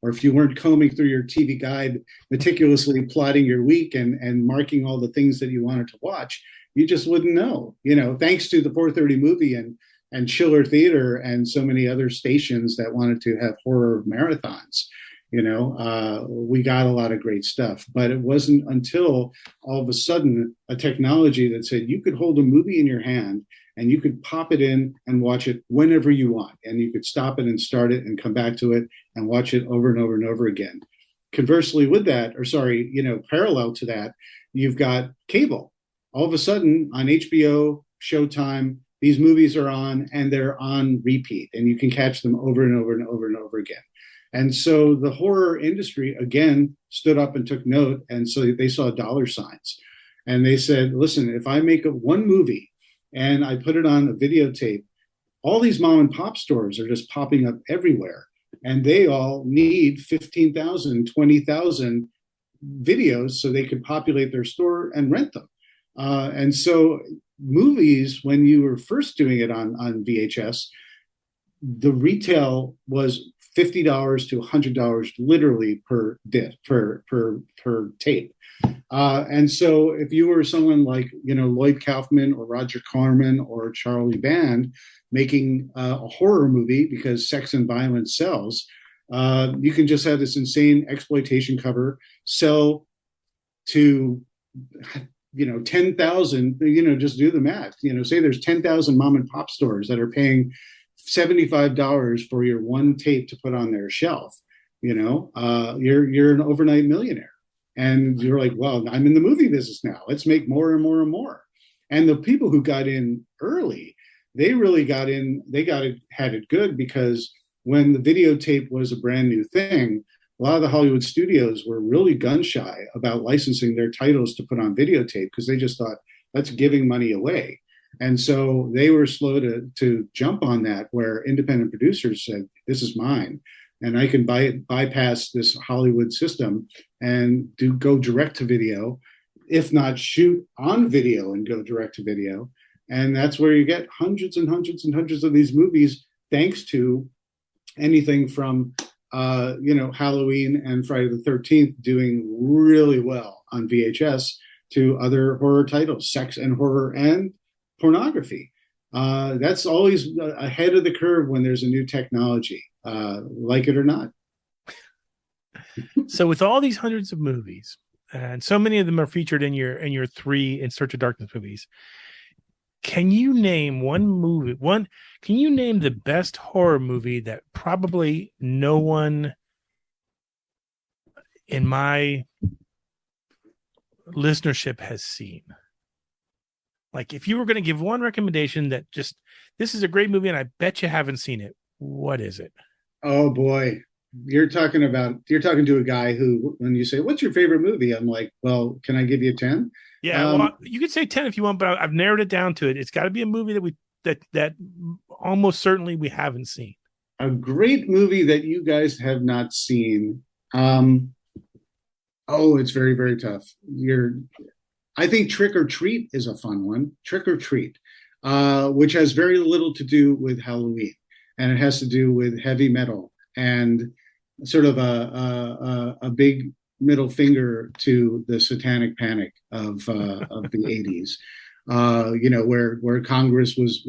or if you weren't combing through your TV guide, meticulously plotting your week and marking all the things that you wanted to watch, you just wouldn't know, thanks to the 4:30 movie and Chiller Theater and so many other stations that wanted to have horror marathons. We got a lot of great stuff, but it wasn't until all of a sudden a technology that said you could hold a movie in your hand and you could pop it in and watch it whenever you want. And you could stop it and start it and come back to it and watch it over and over and over again. Conversely with that, parallel to that, you've got cable. All of a sudden on HBO, Showtime, these movies are on and they're on repeat and you can catch them over and over and over and over again. And so the horror industry, again, stood up and took note. And so they saw dollar signs. And they said, listen, if I make one movie and I put it on a videotape, all these mom and pop stores are just popping up everywhere. And they all need 15,000, 20,000 videos so they could populate their store and rent them. And so movies, when you were first doing it on VHS, the retail was $50 to $100 literally per tape. And so if you were someone like, Lloyd Kaufman or Roger Corman or Charlie Band making a horror movie because sex and violence sells, you can just have this insane exploitation cover, sell to 10,000, just do the math, say there's 10,000 mom and pop stores that are paying $75 for your one tape to put on their shelf. You're an overnight millionaire. And you're like, well, I'm in the movie business now. Let's make more and more and more. And the people who got in early, they really got in, had it good, because when the videotape was a brand new thing, a lot of the Hollywood studios were really gun shy about licensing their titles to put on videotape because they just thought that's giving money away. And so they were slow to jump on that, where independent producers said, this is mine. And I can bypass this Hollywood system and go direct to video, if not shoot on video and go direct to video. And that's where you get hundreds and hundreds and hundreds of these movies, thanks to anything from, Halloween and Friday the 13th doing really well on VHS to other horror titles, sex and horror and pornography. That's always ahead of the curve when there's a new technology, like it or not. So with all these hundreds of movies, and so many of them are featured in your 3 In Search of Darkness movies, can you name can you name the best horror movie that probably no one in my listenership has seen? Like, if you were going to give one recommendation that just, this is a great movie and I bet you haven't seen it, what is it? Oh boy. You're talking to a guy who, when you say, what's your favorite movie? I'm like, well, can I give you 10? Yeah, well, you could say 10 if you want, but I've narrowed it down to it. It's got to be a movie that almost certainly we haven't seen. A great movie that you guys have not seen. It's very, very tough. I think Trick or Treat is a fun one. Trick or Treat, which has very little to do with Halloween, and it has to do with heavy metal and sort of a big middle finger to the satanic panic of the 80s. Where Congress was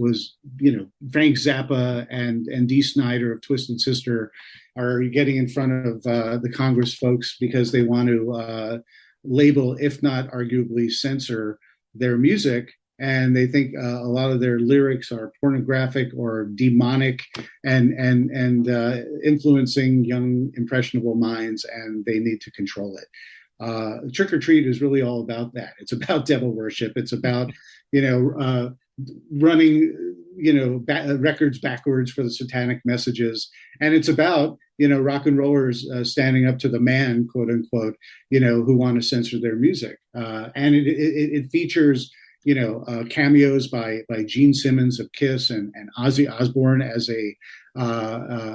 Frank Zappa and Dee Snider of Twisted Sister are getting in front of the Congress folks because they want to label, if not arguably censor, their music. And they think a lot of their lyrics are pornographic or demonic and influencing young, impressionable minds, and they need to control it. Trick or Treat is really all about that. It's about devil worship. It's about, running, records backwards for the satanic messages. And it's about, rock and rollers standing up to the man, quote unquote, who want to censor their music. And it features, cameos by Gene Simmons of Kiss and Ozzy Osbourne as a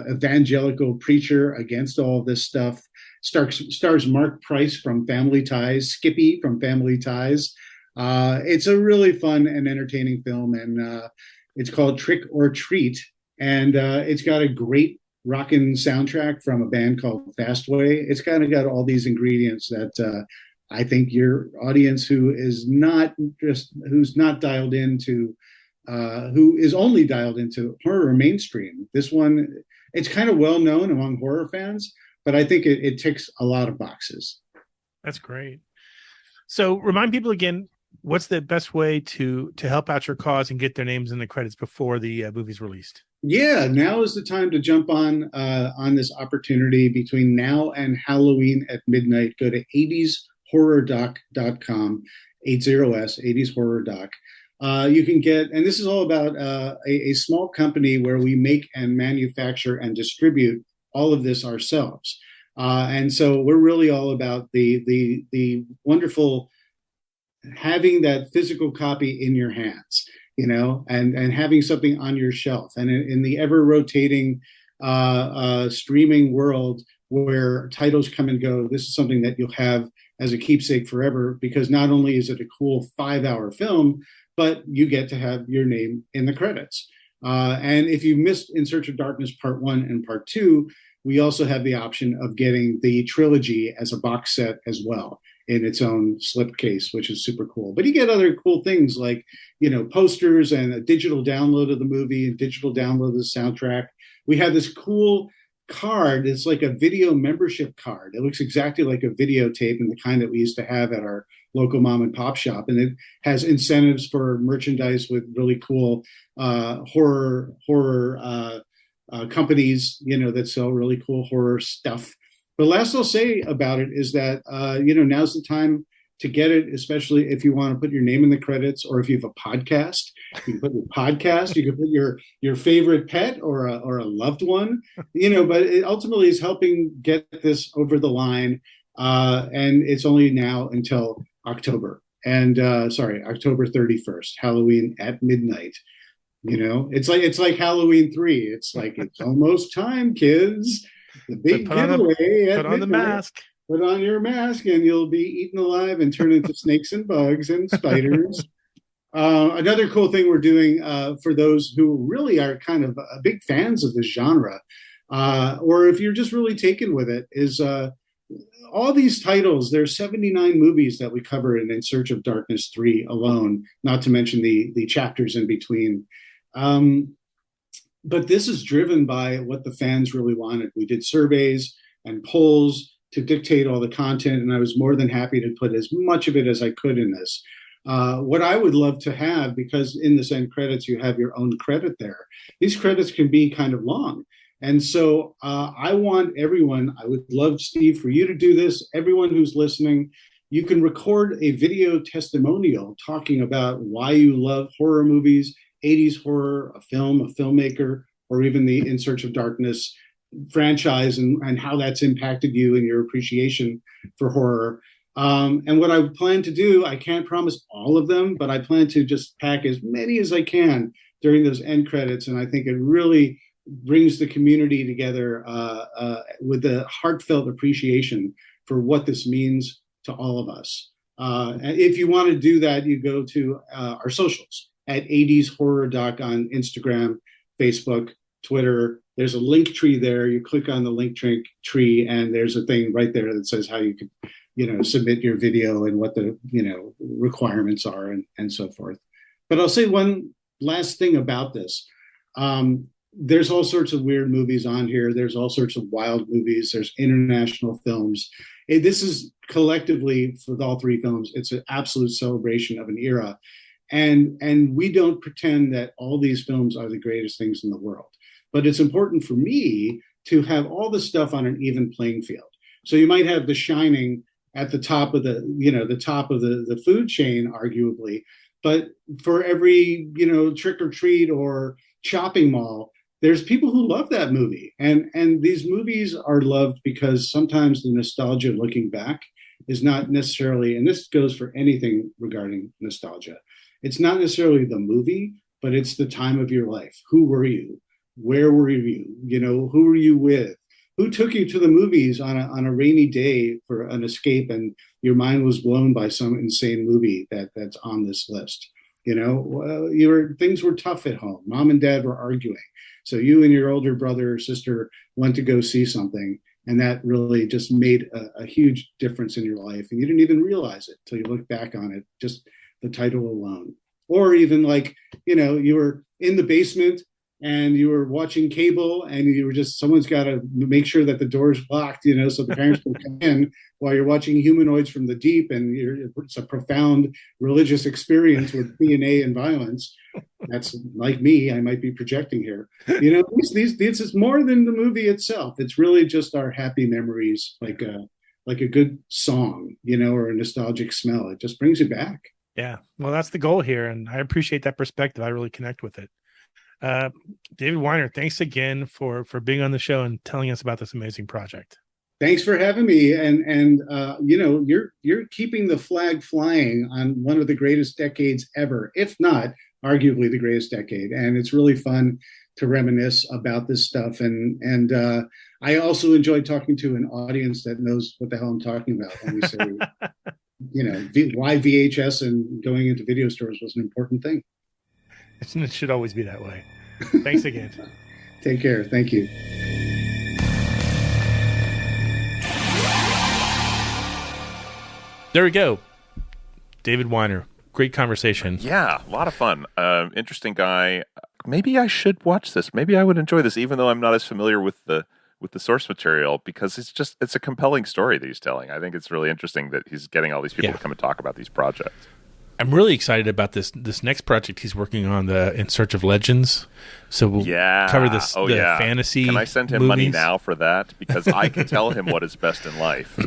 evangelical preacher against all this stuff. Stars Mark Price from Family Ties, Skippy from Family Ties. It's a really fun and entertaining film, and it's called Trick or Treat, and it's got a great rockin' soundtrack from a band called Fastway. It's kind of got all these ingredients that I think your audience who is only dialed into horror mainstream. This one, it's kind of well known among horror fans, but I think it ticks a lot of boxes. That's great. So remind people again, what's the best way to help out your cause and get their names in the credits before the movie's released? Yeah, now is the time to jump on this opportunity. Between now and Halloween at midnight, go to 80shorrordoc.com, 80s, 80shorrordoc. You can get, and this is all about a small company where we make and manufacture and distribute all of this ourselves. And so we're really all about the wonderful having that physical copy in your hands, and having something on your shelf. And in the ever rotating streaming world where titles come and go, this is something that you'll have as a keepsake forever, because not only is it a cool 5-hour film, but you get to have your name in the credits. And if you missed In Search of Darkness Part 1 and Part 2, we also have the option of getting the trilogy as a box set as well in its own slipcase, which is super cool. But you get other cool things like, posters and a digital download of the movie and digital download of the soundtrack. We have this cool card. It's like a video membership card. It looks exactly like a videotape, and the kind that we used to have at our local mom and pop shop. And it has incentives for merchandise with really cool horror companies, that sell really cool horror stuff. But last I'll say about it is that, now's the time to get it, especially if you want to put your name in the credits, or if you have a podcast, you can put your podcast, you can put your favorite pet or a loved one, but it ultimately is helping get this over the line. And it's only now until October October 31st, Halloween at midnight. It's like Halloween 3. It's like, it's almost time, kids. The big giveaway. Put on the mask. Put on your mask, and you'll be eaten alive and turn into snakes and bugs and spiders. Another cool thing we're doing for those who really are kind of big fans of this genre, or if you're just really taken with it, is all these titles. There's 79 movies that we cover in Search of Darkness 3 alone, not to mention the chapters in between. But this is driven by what the fans really wanted. We did surveys and polls to dictate all the content, and I was more than happy to put as much of it as I could in this. What I would love to have, because in this end credits, you have your own credit there. These credits can be kind of long. And so I want everyone, I would love, Steve, for you to do this. Everyone who's listening, you can record a video testimonial talking about why you love horror movies, 80s horror, a film, a filmmaker, or even the In Search of Darkness franchise, and how that's impacted you and your appreciation for horror. And what I plan to do, I can't promise all of them, but I plan to just pack as many as I can during those end credits. And I think it really brings the community together with a heartfelt appreciation for what this means to all of us. If you want to do that, you go to our socials at 80s Horror Doc on Instagram, Facebook, Twitter. There's a link tree there. You click on the link tree, and there's a thing right there that says how you can, submit your video and what the, requirements are and so forth. But I'll say one last thing about this. There's all sorts of weird movies on here. There's all sorts of wild movies. There's international films. This is collectively, for all three films, it's an absolute celebration of an era. And we don't pretend that all these films are the greatest things in the world. But it's important for me to have all the stuff on an even playing field. So you might have The Shining at the top of the food chain, arguably. But for every, trick or treat or shopping mall, there's people who love that movie. And these movies are loved because sometimes the nostalgia looking back is not necessarily, and this goes for anything regarding nostalgia, it's not necessarily the movie, but it's the time of your life. Who were you? Where were you? Who were you with? Who took you to the movies on a rainy day for an escape, and your mind was blown by some insane movie that's on this list? Things were tough at home. Mom and dad were arguing. So you and your older brother or sister went to go see something, and that really just made a huge difference in your life. And you didn't even realize it till you look back on it, just the title alone. Or even you were in the basement and you were watching cable, and you were someone's got to make sure that the door's locked, so the parents can come in while you're watching Humanoids from the Deep, and it's a profound religious experience with DNA and violence. That's like me. I might be projecting here. This is more than the movie itself. It's really just our happy memories, like a good song, or a nostalgic smell. It just brings you back. Yeah. Well, that's the goal here. And I appreciate that perspective. I really connect with it. David Weiner, thanks again for being on the show and telling us about this amazing project. Thanks for having me. And you're keeping the flag flying on one of the greatest decades ever, if not arguably the greatest decade. And it's really fun to reminisce about this stuff. And I also enjoy talking to an audience that knows what the hell I'm talking about when we say, why VHS and going into video stores was an important thing. It should always be that way. Thanks again. Take care. Thank you. There we go. David Weiner. Great conversation. Yeah, a lot of fun. Interesting guy. Maybe I should watch this. Maybe I would enjoy this, even though I'm not as familiar with the source material, because it's a compelling story that he's telling. I think it's really interesting that he's getting all these people to come and talk about these projects. I'm really excited about this next project he's working on, the In Search of Legends. So we'll cover this fantasy. Can I send him money now for that? Because I can tell him what is best in life.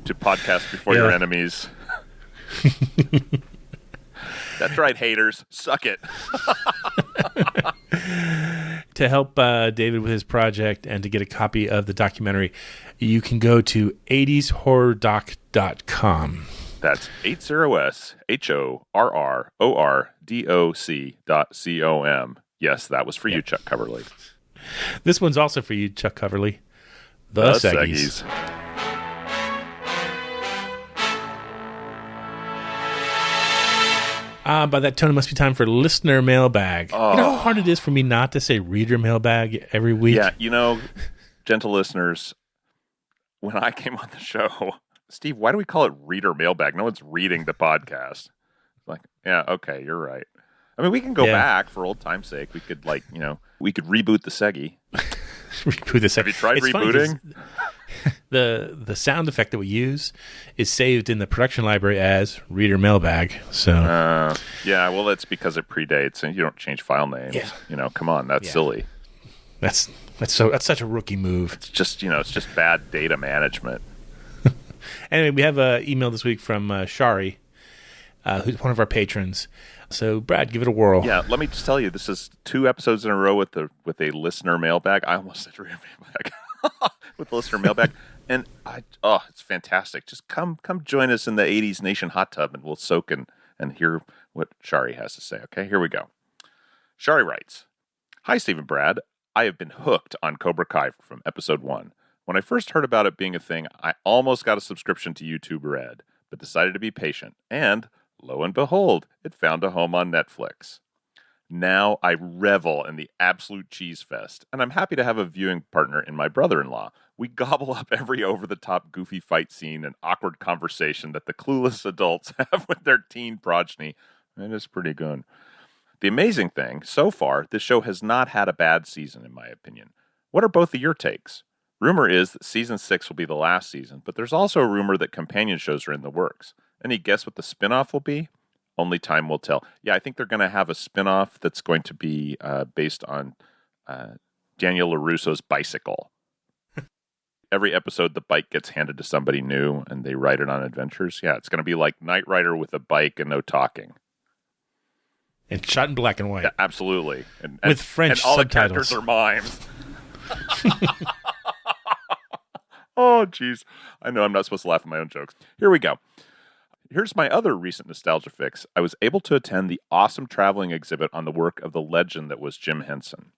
To podcast before your enemies. That's right, haters. Suck it. To help David with his project and to get a copy of the documentary, you can go to 80shorrordoc.com. That's 80shorrordoc.com. Yes, that was for you, Chuck Coverly. This one's also for you, Chuck Coverly. The Seggies. By that tone, it must be time for listener mailbag. Oh. You know how hard it is for me not to say reader mailbag every week? Yeah, gentle listeners, when I came on the show, Steve, why do we call it reader mailbag? No one's reading the podcast. Like, yeah, okay, you're right. I mean, we can go back for old time's sake. We could, we could reboot the Seggy. Reboot the Seggy. Have you tried rebooting? The sound effect that we use is saved in the production library as reader mailbag. So well, that's because it predates and you don't change file names. Yeah. Come on, that's silly. That's such a rookie move. It's just bad data management. Anyway, we have an email this week from Shari, who's one of our patrons. So, Brad, give it a whirl. Yeah, let me just tell you, this is 2 episodes in a row with a listener mailbag. I almost said reader mailbag. With the listener mailbag. And it's fantastic. Just come join us in the 80s Nation hot tub and we'll soak and hear what Shari has to say. Okay, here we go. Shari writes, Hi, Steve and Brad. I have been hooked on Cobra Kai from episode 1. When I first heard about it being a thing, I almost got a subscription to YouTube Red, but decided to be patient. And, lo and behold, it found a home on Netflix. Now I revel in the absolute cheese fest, and I'm happy to have a viewing partner in my brother-in-law. We gobble up every over-the-top goofy fight scene and awkward conversation that the clueless adults have with their teen progeny. It is pretty good. The amazing thing, so far, this show has not had a bad season, in my opinion. What are both of your takes? Rumor is that season 6 will be the last season, but there's also a rumor that companion shows are in the works. Any guess what the spinoff will be? Only time will tell. Yeah, I think they're going to have a spinoff that's going to be based on Daniel LaRusso's bicycle. Every episode, the bike gets handed to somebody new, and they ride it on adventures. Yeah, it's going to be like Knight Rider with a bike and no talking. And shot in black and white. Yeah, absolutely. And with French and all subtitles. The characters are mimes. Oh, geez. I know I'm not supposed to laugh at my own jokes. Here we go. Here's my other recent nostalgia fix. I was able to attend the awesome traveling exhibit on the work of the legend that was Jim Henson.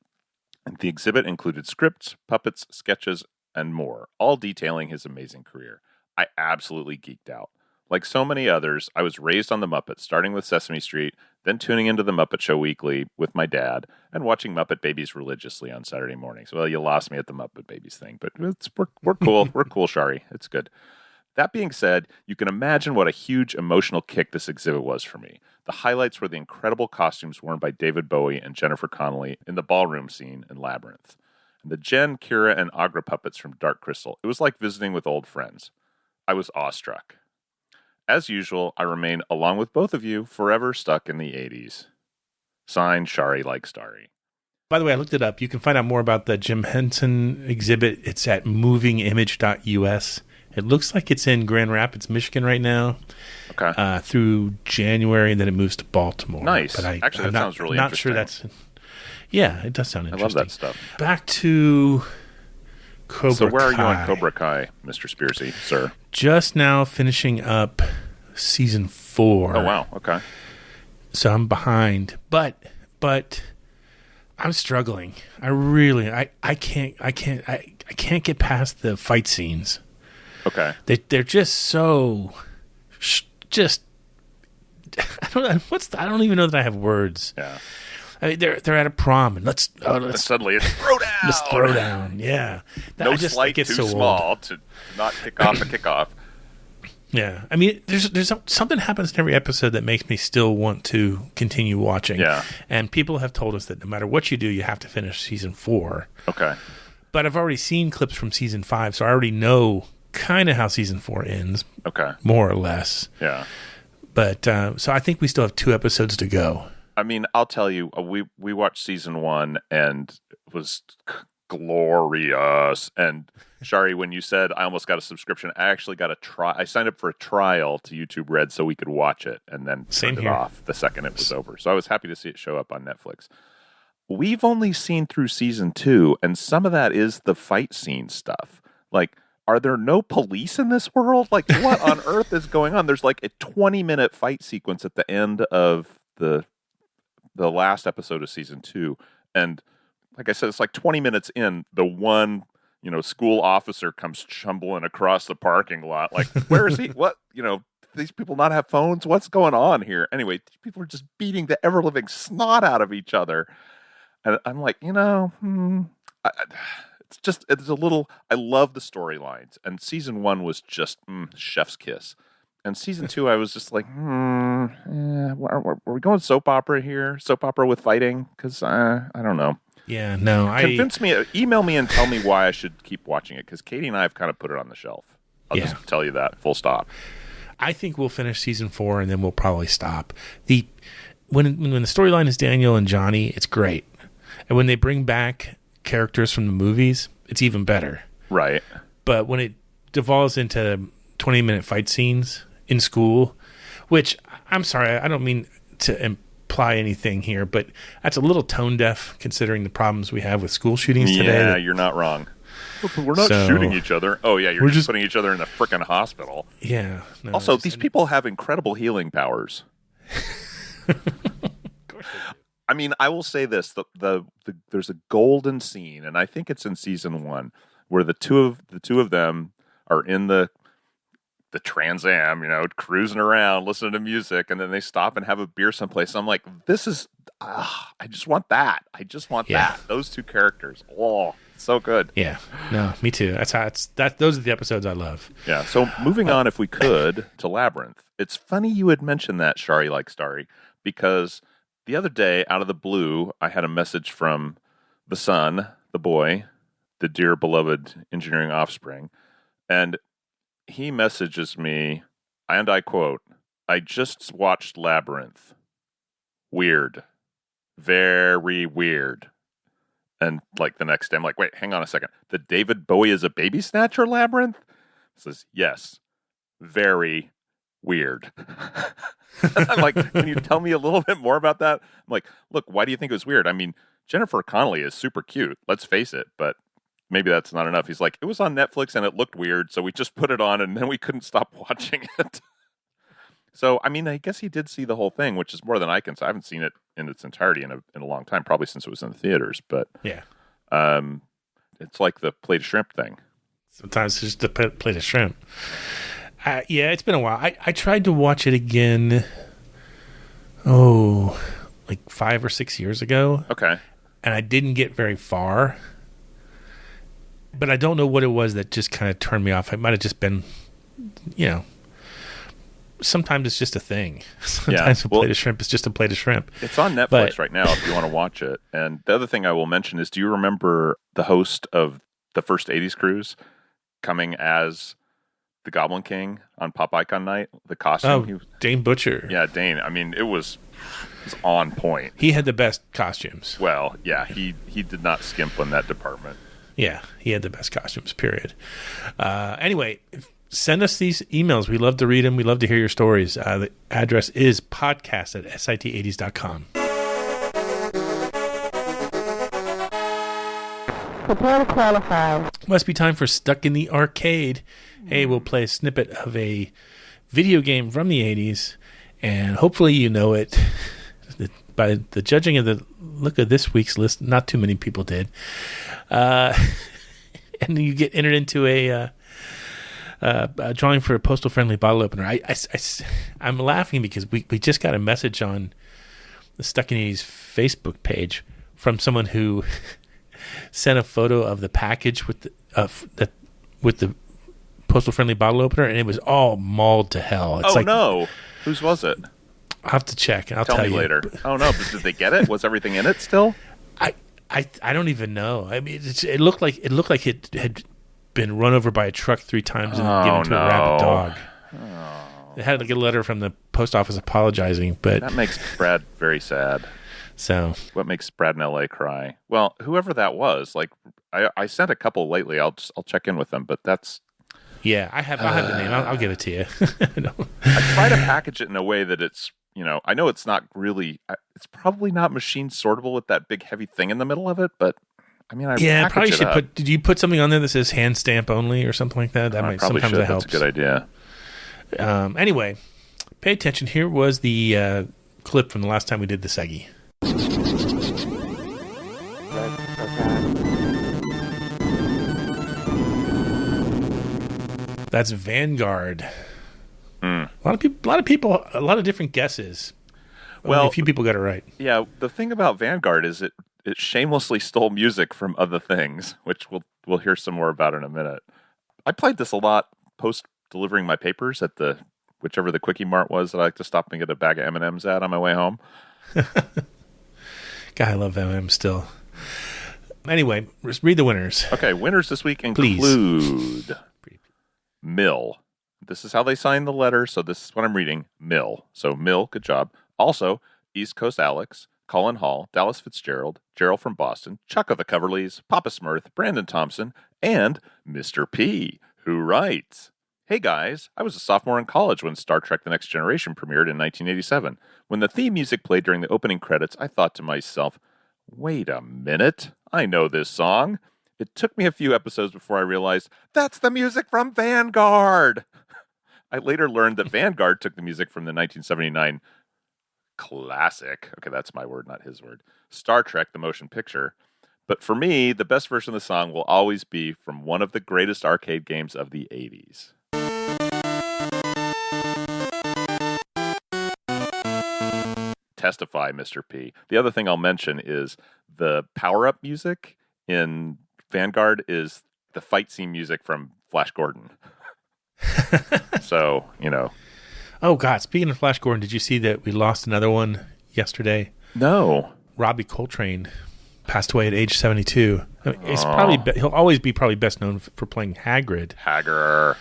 And the exhibit included scripts, puppets, sketches, and more, all detailing his amazing career. I absolutely geeked out. Like so many others, I was raised on the Muppets, starting with Sesame Street, then tuning into the Muppet Show weekly with my dad, and watching Muppet Babies religiously on Saturday mornings. Well, you lost me at the Muppet Babies thing, but we're cool. We're cool, Shari. It's good. That being said, you can imagine what a huge emotional kick this exhibit was for me. The highlights were the incredible costumes worn by David Bowie and Jennifer Connelly in the ballroom scene in Labyrinth. And the Jen, Kira, and Agra puppets from Dark Crystal. It was like visiting with old friends. I was awestruck. As usual, I remain, along with both of you, forever stuck in the 80s. Signed, Shari like Starry. By the way, I looked it up. You can find out more about the Jim Henson exhibit. It's at movingimage.us. It looks like it's in Grand Rapids, Michigan right now. Okay. Through January, and then it moves to Baltimore. Nice. But Actually, that sounds really not interesting. sure that's... Yeah, it does sound interesting. I love that stuff. Back to Cobra Kai. So where are you on Cobra Kai, Mr. Spearsy, sir? Just now finishing up season 4. Oh, wow. Okay. So I'm behind. But I'm struggling. I can't get past the fight scenes. Okay. They're just so I don't even know that I have words. Yeah. I mean, they're at a prom and let's suddenly it's throw down. Let's throw down. Yeah. No slight too small to not kick off a kickoff. Yeah. I mean, there's something happens in every episode that makes me still want to continue watching. Yeah. And people have told us that no matter what you do, you have to finish season 4. Okay. But I've already seen clips from season 5, so I already know kind of how season 4 ends. Okay. More or less. Yeah. But so I think we still have 2 episodes to go. I mean, I'll tell you, we watched season 1 and it was glorious. And Shari, when you said I almost got a subscription, I actually got I signed up for a trial to YouTube Red so we could watch it, and then turned it off the second it was over. So I was happy to see it show up on Netflix. We've only seen through season 2, and some of that is the fight scene stuff. Like, are there no police in this world? Like, what on earth is going on? There's like a 20-minute fight sequence at the end of the last episode of season 2, and like I said, it's like 20 minutes in, the one school officer comes chumbling across the parking lot. Like, where is he? What? These people not have phones? What's going on here? Anyway, these people are just beating the ever-living snot out of each other. And I'm like, it's a little, I love the storylines. And season 1 was just chef's kiss. And season 2, I was just like, are we going soap opera here? Soap opera with fighting? Because I don't know. Yeah, no. Convince me, email me and tell me why I should keep watching it. Because Katie and I have kind of put it on the shelf. I'll just tell you that, full stop. I think we'll finish season 4 and then we'll probably stop. When the storyline is Daniel and Johnny, it's great. And when they bring back characters from the movies, it's even better. Right. But when it devolves into 20-minute fight scenes in school, which, I'm sorry, I don't mean to imply anything here, but that's a little tone deaf considering the problems we have with school shootings today. Yeah, you're not wrong. We're not shooting each other. Oh, yeah, you're just putting each other in the frickin' hospital. Yeah. No, also, these people have incredible healing powers. I mean, I will say this: there's a golden scene, and I think it's in season 1, where the two of them are in the Trans Am, cruising around, listening to music, and then they stop and have a beer someplace. I'm like, this is, I just want that. I just want that. Those two characters. Oh, so good. Yeah. No, me too. That's how those are the episodes I love. Yeah. So moving on, if we could, to Labyrinth. It's funny you had mentioned that, Shari like Starry, because the other day, out of the blue, I had a message from the son, the boy, the dear beloved engineering offspring, and he messages me, and I quote, "I just watched Labyrinth. Weird. Very weird." And like the next day, I'm like, wait, hang on a second. The David Bowie is a baby snatcher Labyrinth? He says, yes. Very weird. I'm like, can you tell me a little bit more about that? I'm like, look, why do you think it was weird? I mean, Jennifer Connelly is super cute. Let's face it, but maybe that's not enough. He's like, it was on Netflix and it looked weird, so we just put it on and then we couldn't stop watching it. So, I mean, I guess he did see the whole thing, which is more than I can say. I haven't seen it in its entirety in a long time, probably since it was in the theaters. But yeah, it's like the plate of shrimp thing. Sometimes it's just a plate of shrimp. Yeah, it's been a while. I tried to watch it again, like 5 or 6 years ago. Okay. And I didn't get very far. But I don't know what it was that just kind of turned me off. It might have just been, sometimes it's just a thing. Sometimes a plate of shrimp is just a plate of shrimp. It's on Netflix right now if you want to watch it. And the other thing I will mention is, do you remember the host of the first 80s cruise coming as the Goblin King on Pop Icon Night? The costume? Dane Butcher. Yeah, Dane. I mean, it was on point. He had the best costumes. Well, yeah, he did not skimp on that department. Yeah, he had the best costumes, period. Anyway, send us these emails. We love to read them. We love to hear your stories. The address is podcast@sit80s.com. Prepare to qualify. Must be time for Stuck in the Arcade. Hey, we'll play a snippet of a video game from the 80s, and hopefully you know it. By the judging of the look of this week's list, not too many people did. And you get entered into a drawing for a postal-friendly bottle opener. I'm laughing because we just got a message on the Stuck in the 80s Facebook page from someone who sent a photo of the package with the postal-friendly bottle opener, and it was all mauled to hell. It's no. Whose was it? I'll have to check, and I'll tell me you later. Oh, no. But did they get it? Was everything in it still? I don't even know. I mean, it looked like it had been run over by a truck 3 times and given to a rabid dog. Oh. They had to get a letter from the post office apologizing, but that makes Brad very sad. So, what makes Brad in LA cry? Well, whoever that was, like I sent a couple lately. I'll check in with them, but that's. Yeah, I have the name. I'll give it to you. I try to package it in a way that it's, I know it's not really, it's probably not machine sortable with that big heavy thing in the middle of it, but I mean, probably should put. Did you put something on there that says hand stamp only or something like that? That might sometimes that helps. That's a good idea. Anyway, pay attention. Here was the clip from the last time we did the Seggy. That's Vanguard. A lot of people, a lot of different guesses. Well, a few people got it right. Yeah, the thing about Vanguard is it shamelessly stole music from other things, which we'll hear some more about in a minute. I played this a lot post delivering my papers at whichever the Quickie Mart was that I like to stop and get a bag of M&Ms at on my way home. God, I love M&Ms still. Anyway, just read the winners. Okay, winners this week include Mill. This is how they signed the letter, so this is what I'm reading. Mill. So Mill, good job. Also, East Coast Alex, Colin Hall, Dallas Fitzgerald, Gerald from Boston, Chuck of the Coverleys, Papa Smurth, Brandon Thompson, and Mr. P, who writes, "Hey guys, I was a sophomore in college when Star Trek The Next Generation premiered in 1987. When the theme music played during the opening credits, I thought to myself, wait a minute, I know this song. It took me a few episodes before I realized, that's the music from Vanguard. I later learned that Vanguard took the music from the 1979 classic, okay, that's my word, not his word, Star Trek The Motion Picture. But for me, the best version of the song will always be from one of the greatest arcade games of the 80s. Testify, Mr. P. The other thing I'll mention is the power-up music in Vanguard is the fight scene music from Flash Gordon. So, Oh, God. Speaking of Flash Gordon, did you see that we lost another one yesterday? No. Robbie Coltrane passed away at age 72. I mean, it's he'll always be probably best known for playing Hagrid. Hagger.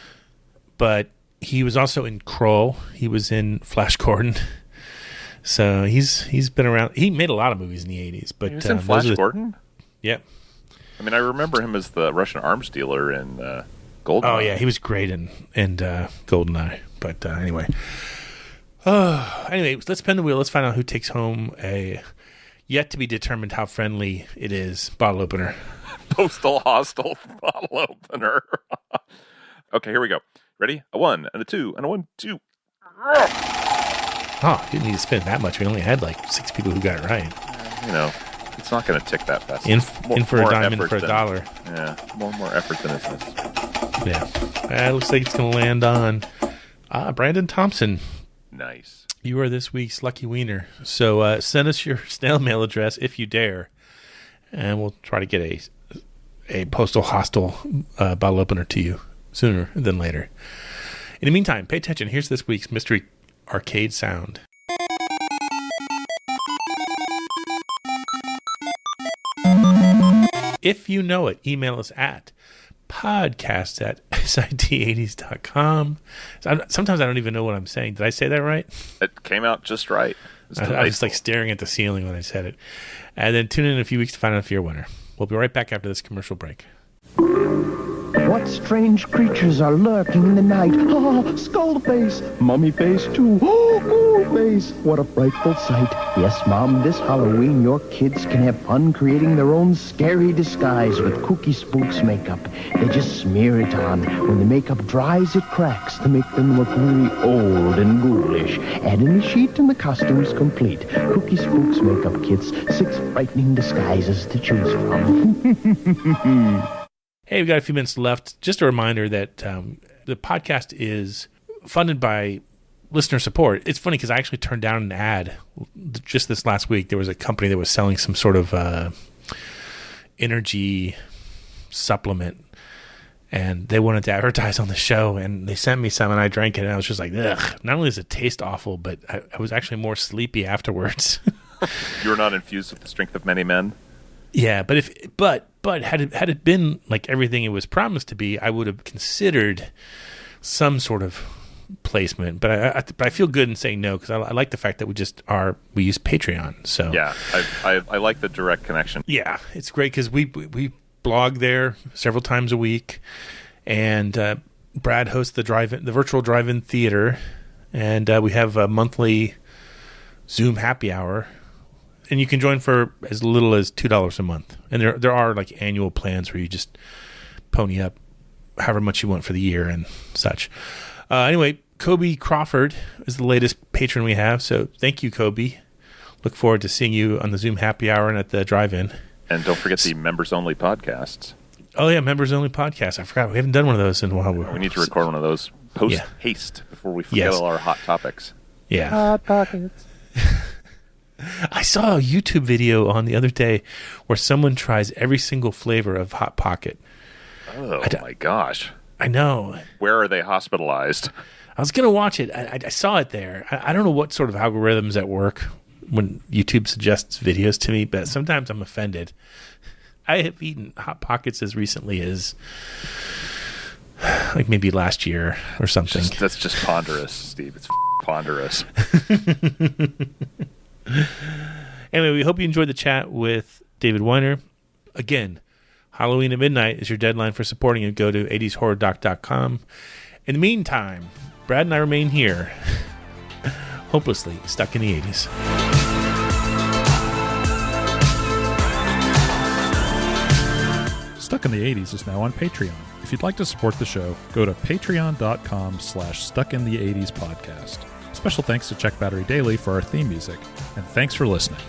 But he was also in Kroll. He was in Flash Gordon. So he's been around. He made a lot of movies in the 80s. But he was in Flash Gordon? Yep. I mean, I remember him as the Russian arms dealer in GoldenEye. Oh, yeah. He was great in GoldenEye. But anyway. Anyway, let's spin the wheel. Let's find out who takes home a yet to be determined how friendly it is bottle opener. Postal hostile bottle opener. Okay, here we go. Ready? A 1 and a 2 and a 1, 2. Oh, didn't need to spin that much. We only had like 6 people who got it right. It's not going to tick that fast. In for a dime, in for a dollar. Yeah, more effort than it is. Yeah. Looks like it's going to land on Brandon Thompson. Nice. You are this week's lucky wiener. So send us your snail mail address if you dare, and we'll try to get a postal hostile bottle opener to you sooner than later. In the meantime, pay attention. Here's this week's mystery arcade sound. If you know it, email us at podcast@sit80s.com. Sometimes I don't even know what I'm saying. Did I say that right? It came out just right. I was like staring at the ceiling when I said it. And then tune in a few weeks to find out if you're a winner. We'll be right back after this commercial break. What strange creatures are lurking in the night? Ah, skull face, mummy face too. Oh, ghoul face. What a frightful sight. Yes, Mom, this Halloween your kids can have fun creating their own scary disguise with Kooky Spooks makeup. They just smear it on. When the makeup dries, it cracks to make them look really old and ghoulish. Add in the sheet and the costume's complete. Kooky Spooks makeup kits, 6 frightening disguises to choose from. Hey, we've got a few minutes left. Just a reminder that the podcast is funded by listener support. It's funny because I actually turned down an ad just this last week. There was a company that was selling some sort of energy supplement, and they wanted to advertise on the show, and they sent me some, and I drank it, and I was just like, ugh. Not only does it taste awful, but I was actually more sleepy afterwards. You were not infused with the strength of many men? Yeah, but had it been like everything it was promised to be, I would have considered some sort of placement. But I feel good in saying no because I like the fact that we use Patreon. So yeah, I like the direct connection. Yeah, it's great because we blog there several times a week, and Brad hosts the virtual drive-in theater, and we have a monthly Zoom happy hour. And you can join for as little as $2 a month. And there are like annual plans where you just pony up however much you want for the year and such. Anyway, Kobe Crawford is the latest patron we have. So thank you, Kobe. Look forward to seeing you on the Zoom happy hour and at the drive-in. And don't forget the members-only podcasts. Oh, yeah, members-only podcasts. I forgot. We haven't done one of those in a while. We need to record one of those post-haste before we forget all our hot topics. Yeah. Hot pockets. I saw a YouTube video on the other day where someone tries every single flavor of Hot Pocket. Oh, my gosh. I know. Where are they hospitalized? I was going to watch it. I saw it there. I don't know what sort of algorithms at work when YouTube suggests videos to me, but sometimes I'm offended. I have eaten Hot Pockets as recently as like maybe last year or something. That's just ponderous, Steve. It's ponderous. Anyway, we hope you enjoyed the chat with David Weiner. Again, Halloween at midnight is your deadline for supporting it. Go to 80shorrordoc.com. In the meantime, Brad and I remain here, hopelessly stuck in the 80s. Stuck in the 80s is now on Patreon. If you'd like to support the show, go to patreon.com/stuckintheeighties podcast. Special thanks to Check Battery Daily for our theme music, and thanks for listening.